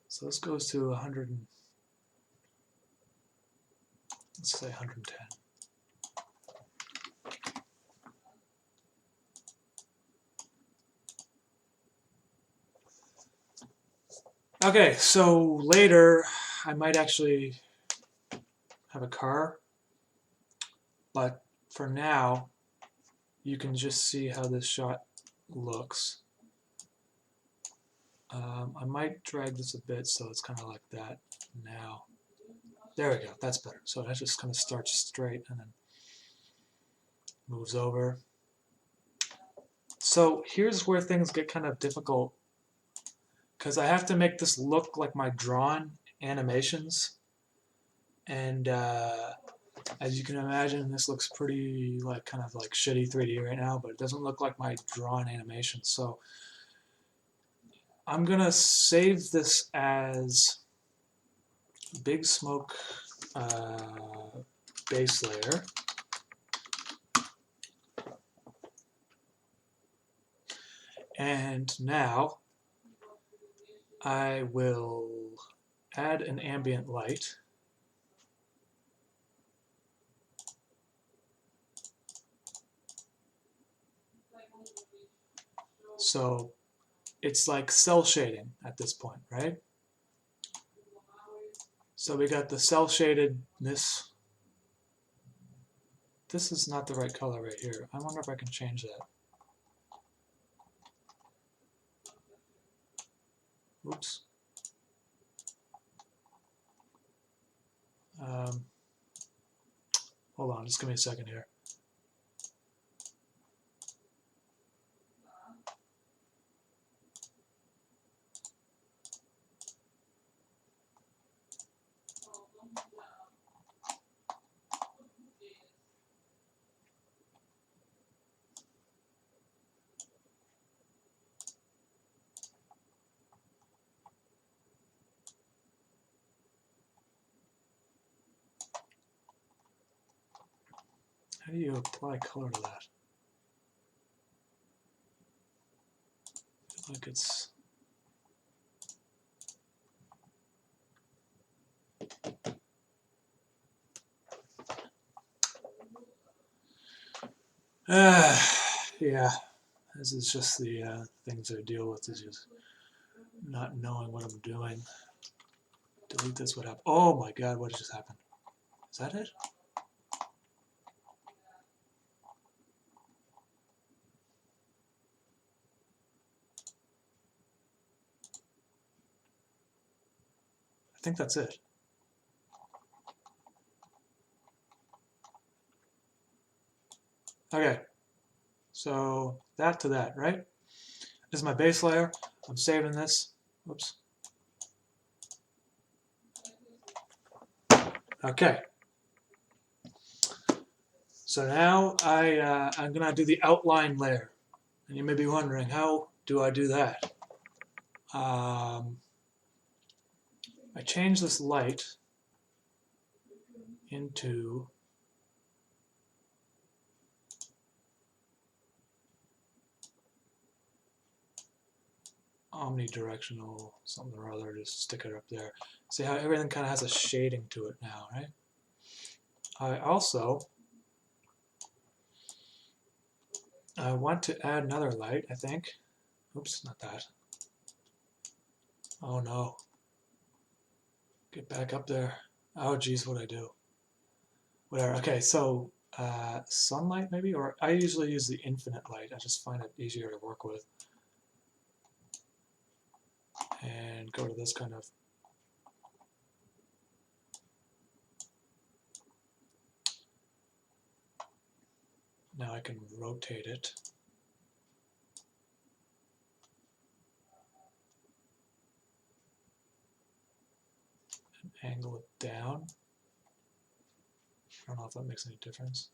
So this goes to 100. Let's say 110. Okay, so later I might actually have a car, but for now you can just see how this shot looks. I might drag this a bit so it's kind of like that now. There we go, that's better. So that just kind of starts straight and then moves over. So here's where things get kind of difficult because I have to make this look like my drawn animations. And as you can imagine, this looks pretty like kind of like shitty 3D right now, but it doesn't look like my drawn animation. So I'm gonna save this as Big Smoke base layer. And now I will add an ambient light. So it's like cell shading at this point, right? So we got the cell shadedness. This is not the right color right here. I wonder if I can change that. Oops. Hold on, just give me a second here. How do you apply color to that? I feel like it's... yeah, this is just the things I deal with, is just not knowing what I'm doing. delete this, what happened? Oh my god, what just happened? Is that it? I think that's it. Okay, so that to that, right? This is my base layer. I'm saving this. Whoops. Okay. So now I'm gonna do the outline layer, and you may be wondering, how do I do that? I change this light into omnidirectional something or other, just stick it up there. See how everything kind of has a shading to it now, right? I also want to add another light, I think. Oops, not that. Oh no. Get back up there. Oh geez, what'd I do? Whatever. Okay, so sunlight maybe? Or I usually use the infinite light. I just find it easier to work with. And go to this kind of now I can rotate it. And angle it down. I don't know if that makes any difference.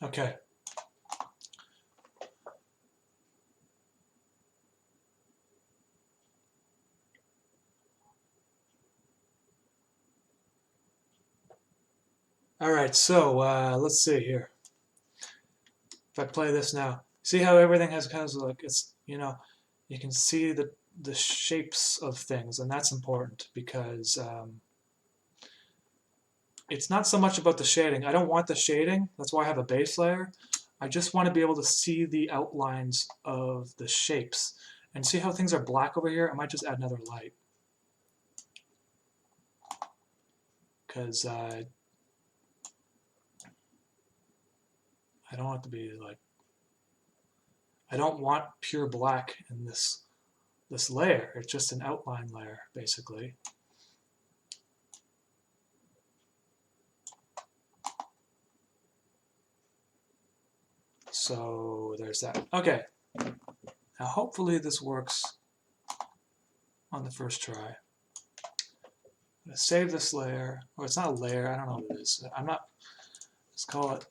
Okay. All right, so let's see here. If I play this now, see how everything has kind of like, it's, you know, you can see the shapes of things, and that's important because it's not so much about the shading. I don't want the shading. That's why I have a base layer. I just want to be able to see the outlines of the shapes. And see how things are black over here? I might just add another light. Because I don't want it to be like, I don't want pure black in this layer. It's just an outline layer, basically. So there's that. Okay. Now hopefully this works on the first try. I'm going to save this layer. Oh, it's not a layer. I don't know what it is. I'm not, let's call it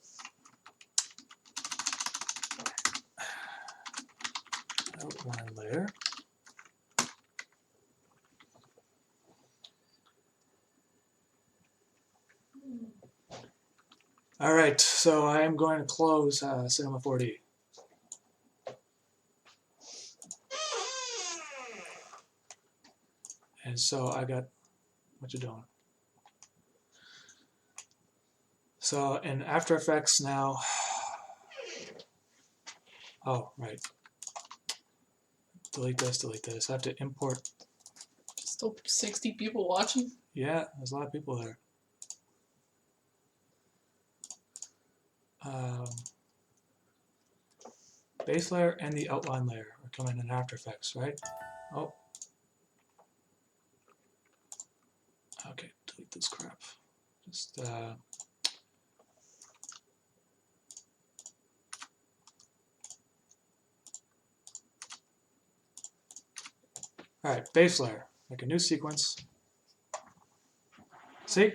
outline layer. All right, so I am going to close Cinema 4D. And so I got, what you doing? So in After Effects now, oh, right. Delete this, delete this. I have to import. Still 60 people watching? Yeah, there's a lot of people there. Base layer and the outline layer are coming in After Effects, right? Oh. Okay, delete this crap. Just all right, base layer. Make a new sequence. See?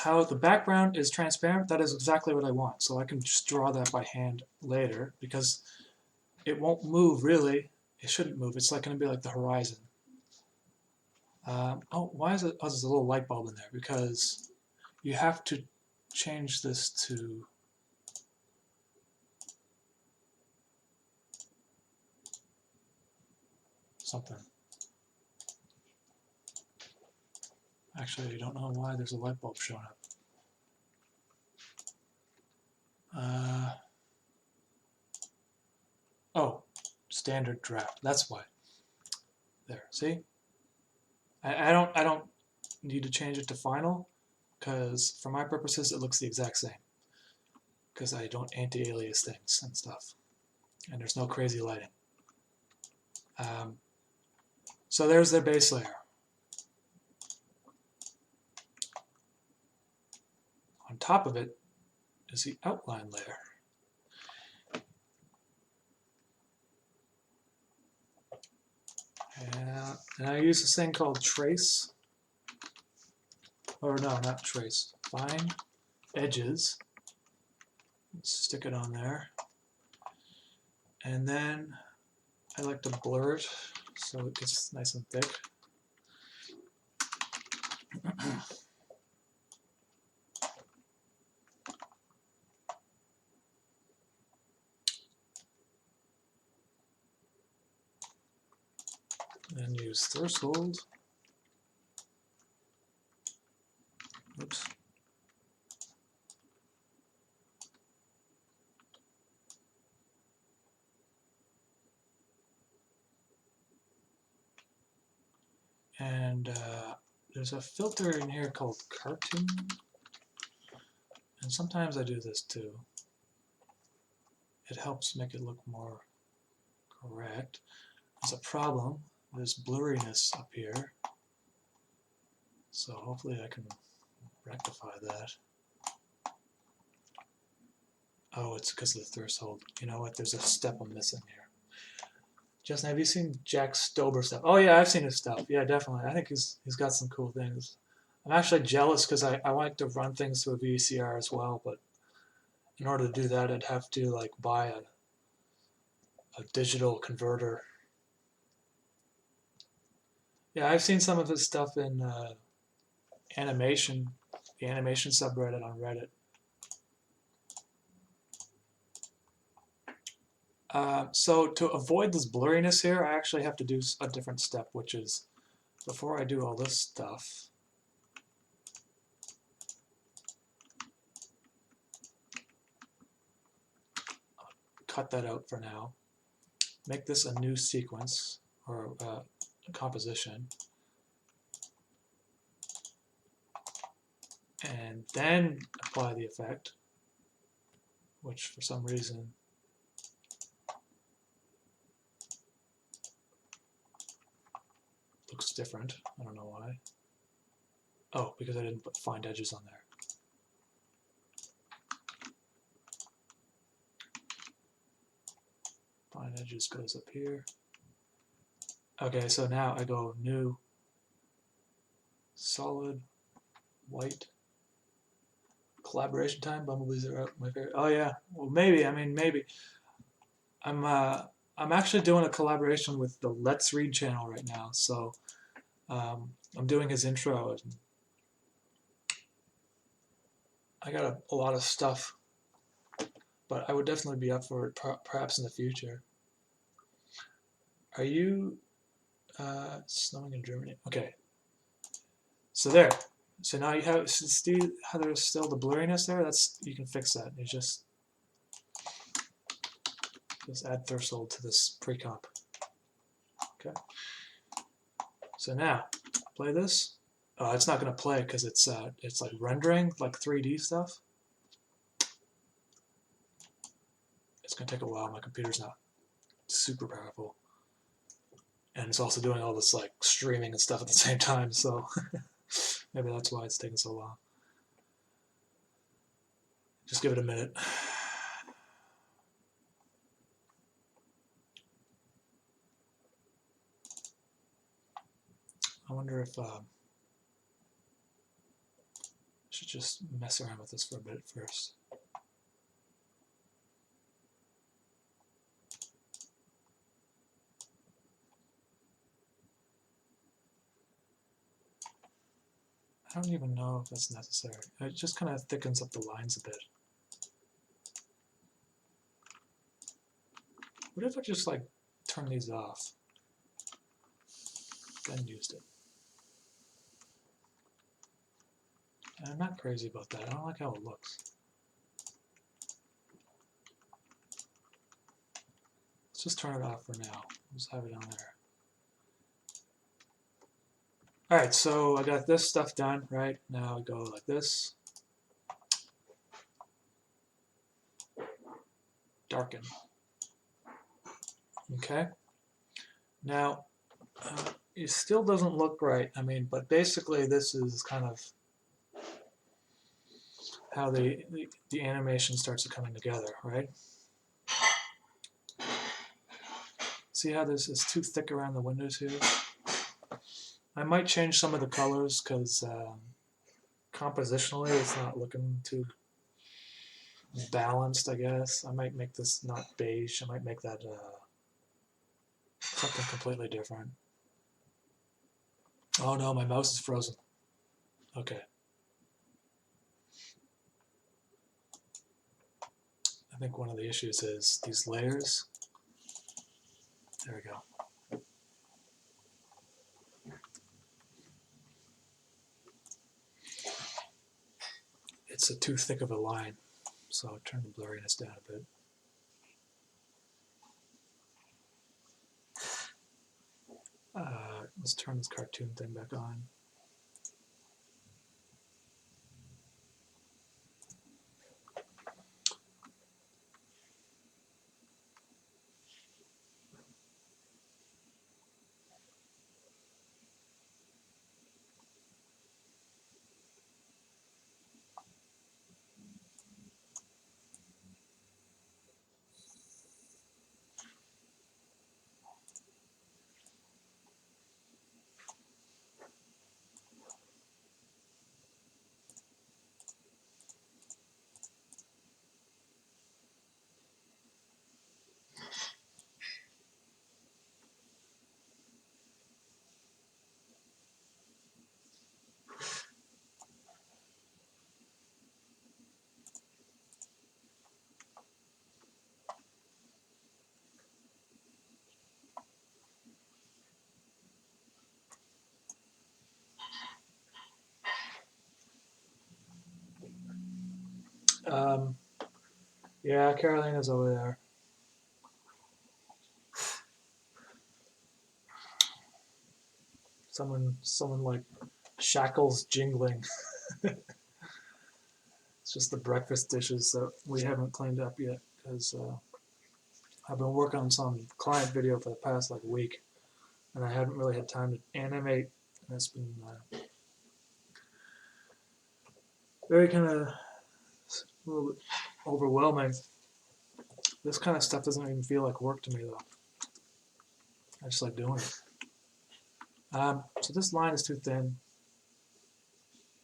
how the background is transparent, that is exactly what I want. So I can just draw that by hand later because it won't move really. It shouldn't move. It's like going to be like the horizon. Oh, why is it? Oh, there's a little light bulb in there because you have to change this to something. Actually, I don't know why there's a light bulb showing up. Oh, standard draft. That's why. There. See? I don't need to change it to final because for my purposes it looks the exact same because I don't anti-alias things and stuff, and there's no crazy lighting. So there's their base layer. On top of it is the outline layer. And I use this thing called trace, or no, not trace, find edges. Stick it on there. And then I like to blur it so it gets nice and thick. Then use threshold. Oops. And there's a filter in here called cartoon. And sometimes I do this too. It helps make it look more correct. There's a problem. There's blurriness up here. So hopefully I can rectify that. Oh, it's because of the threshold. You know what? There's a step I'm missing here. Justin, have you seen Jack Stober stuff? Oh yeah, I've seen his stuff. Yeah, definitely. I think he's got some cool things. I'm actually jealous because I like to run things through a VCR as well, but in order to do that, I'd have to like buy a digital converter. Yeah, I've seen some of his stuff in animation, the animation subreddit on Reddit. So to avoid this blurriness here, I actually have to do a different step, which is before I do all this stuff, cut that out for now. Make this a new sequence or composition. And then apply the effect, which for some reason looks different. I don't know why. Oh, because I didn't put find edges on there. Find edges goes up here. Okay, so now I go new, solid, white, collaboration time. Bumblebees are out. My favorite. Oh yeah. Well, maybe. I mean, maybe. I'm actually doing a collaboration with the Let's Read channel right now. So I'm doing his intro. And I got a lot of stuff, but I would definitely be up for it perhaps in the future. Are you snowing in Germany? Okay. So there. So now you have, see how there's still the blurriness there? That's, you can fix that. You just add threshold to this pre-comp. Okay. So now, play this. Oh, it's not going to play because it's like rendering like 3D stuff. It's going to take a while. My computer's not super powerful, and it's also doing all this like streaming and stuff at the same time. So maybe that's why it's taking so long. Just give it a minute. I wonder if I should just mess around with this for a bit first. I don't even know if that's necessary. It just kind of thickens up the lines a bit. What if I just like turn these off? Then used it. And I'm not crazy about that. I don't like how it looks. Let's just turn it off for now. Just have it on there. Alright, so I got this stuff done, right? Now I go like this. Darken. Okay. Now, it still doesn't look right. I mean, but basically this is kind of how the animation starts coming together, right? See how this is too thick around the windows here? I might change some of the colors because compositionally it's not looking too balanced, I guess. I might make this not beige. I might make that something completely different. Oh no, my mouse is frozen. Okay. I think one of the issues is these layers. There we go. It's too thick of a line, so I'll turn the blurriness down a bit. Let's turn this cartoon thing back on. Yeah, Carolina's over there. Someone like shackles jingling. It's just the breakfast dishes that we haven't cleaned up yet because I've been working on some client video for the past like week, and I haven't really had time to animate, and it's been very kind of a little bit overwhelming. This kind of stuff doesn't even feel like work to me though. I just like doing it. So this line is too thin,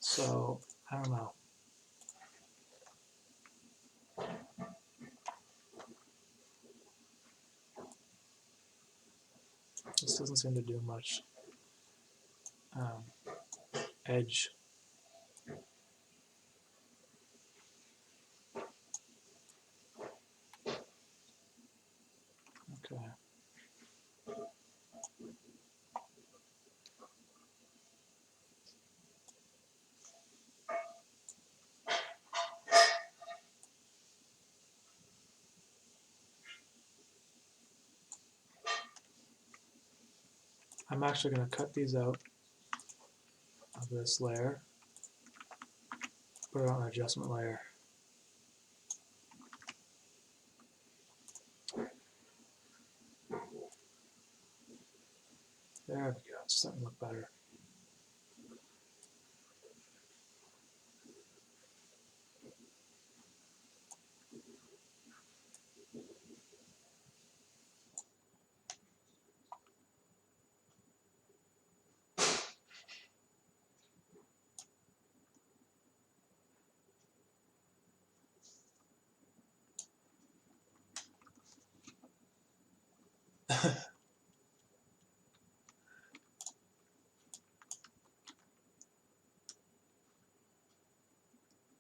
so I don't know. This doesn't seem to do much edge. Okay. I'm actually going to cut these out of this layer, put it on an adjustment layer. There we go, it's starting to look better.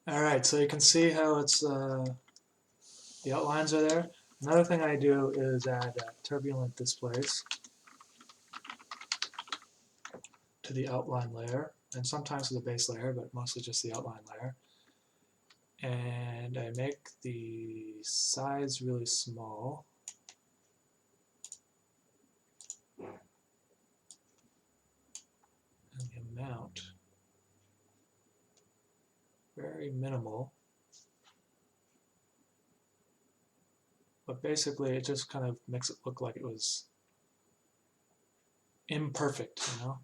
All right, so you can see how it's the outlines are there. Another thing I do is add turbulent displays to the outline layer, and sometimes to the base layer, but mostly just the outline layer. And I make the size really small. And the amount very minimal. But basically it just kind of makes it look like it was imperfect, you know?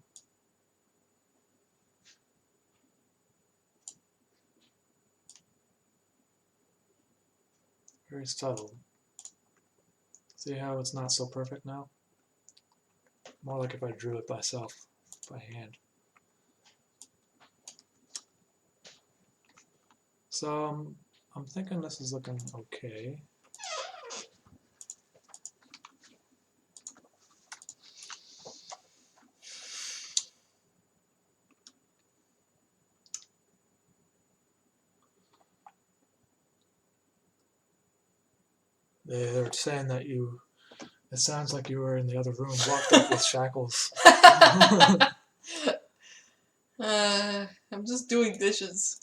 Very subtle. See how it's not so perfect now? More like if I drew it myself by hand. So I'm thinking this is looking okay. They're saying that it sounds like you were in the other room, locked up with shackles. I'm just doing dishes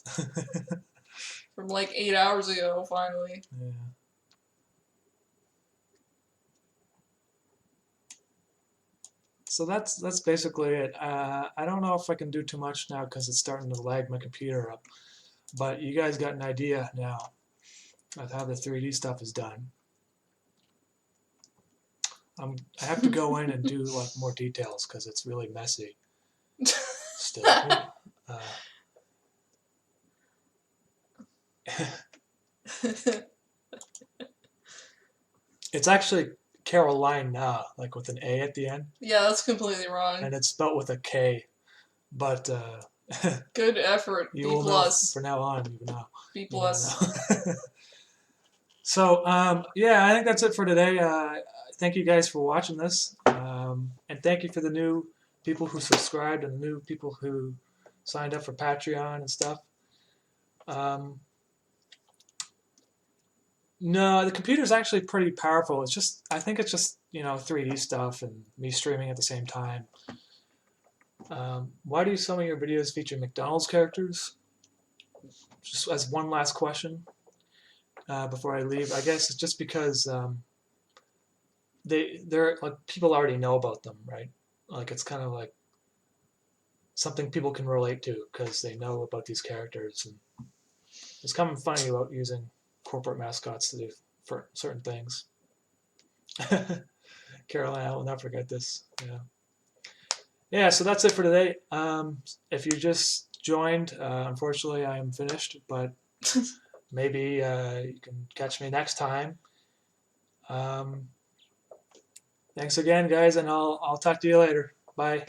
from like 8 hours ago, finally. Yeah. So that's basically it. I don't know if I can do too much now because it's starting to lag my computer up. But you guys got an idea now of how the 3D stuff is done. I have to go in and do like more details because it's really messy still. It's actually Carolina, like with an A at the end, Yeah, that's completely wrong. and it's spelt with a K. But Good effort. you B will know plus. from now on. You know. B You now plus. know. So yeah, I think that's it for today. Thank you guys for watching this, and thank you for the new people who subscribed and the new people who signed up for Patreon and stuff. No, the computer's actually pretty powerful. It's just I think it's just 3D stuff and me streaming at the same time. Why do some of your videos feature McDonald's characters? Just as one last question before I leave, I guess it's just because they're like people already know about them, right? Like it's kind of like something people can relate to because they know about these characters, and it's kind of funny about using corporate mascots to do for certain things. Caroline, I will not forget this. Yeah. So that's it for today. If you just joined, unfortunately, I am finished, but maybe you can catch me next time. Thanks again, guys, and I'll talk to you later. Bye.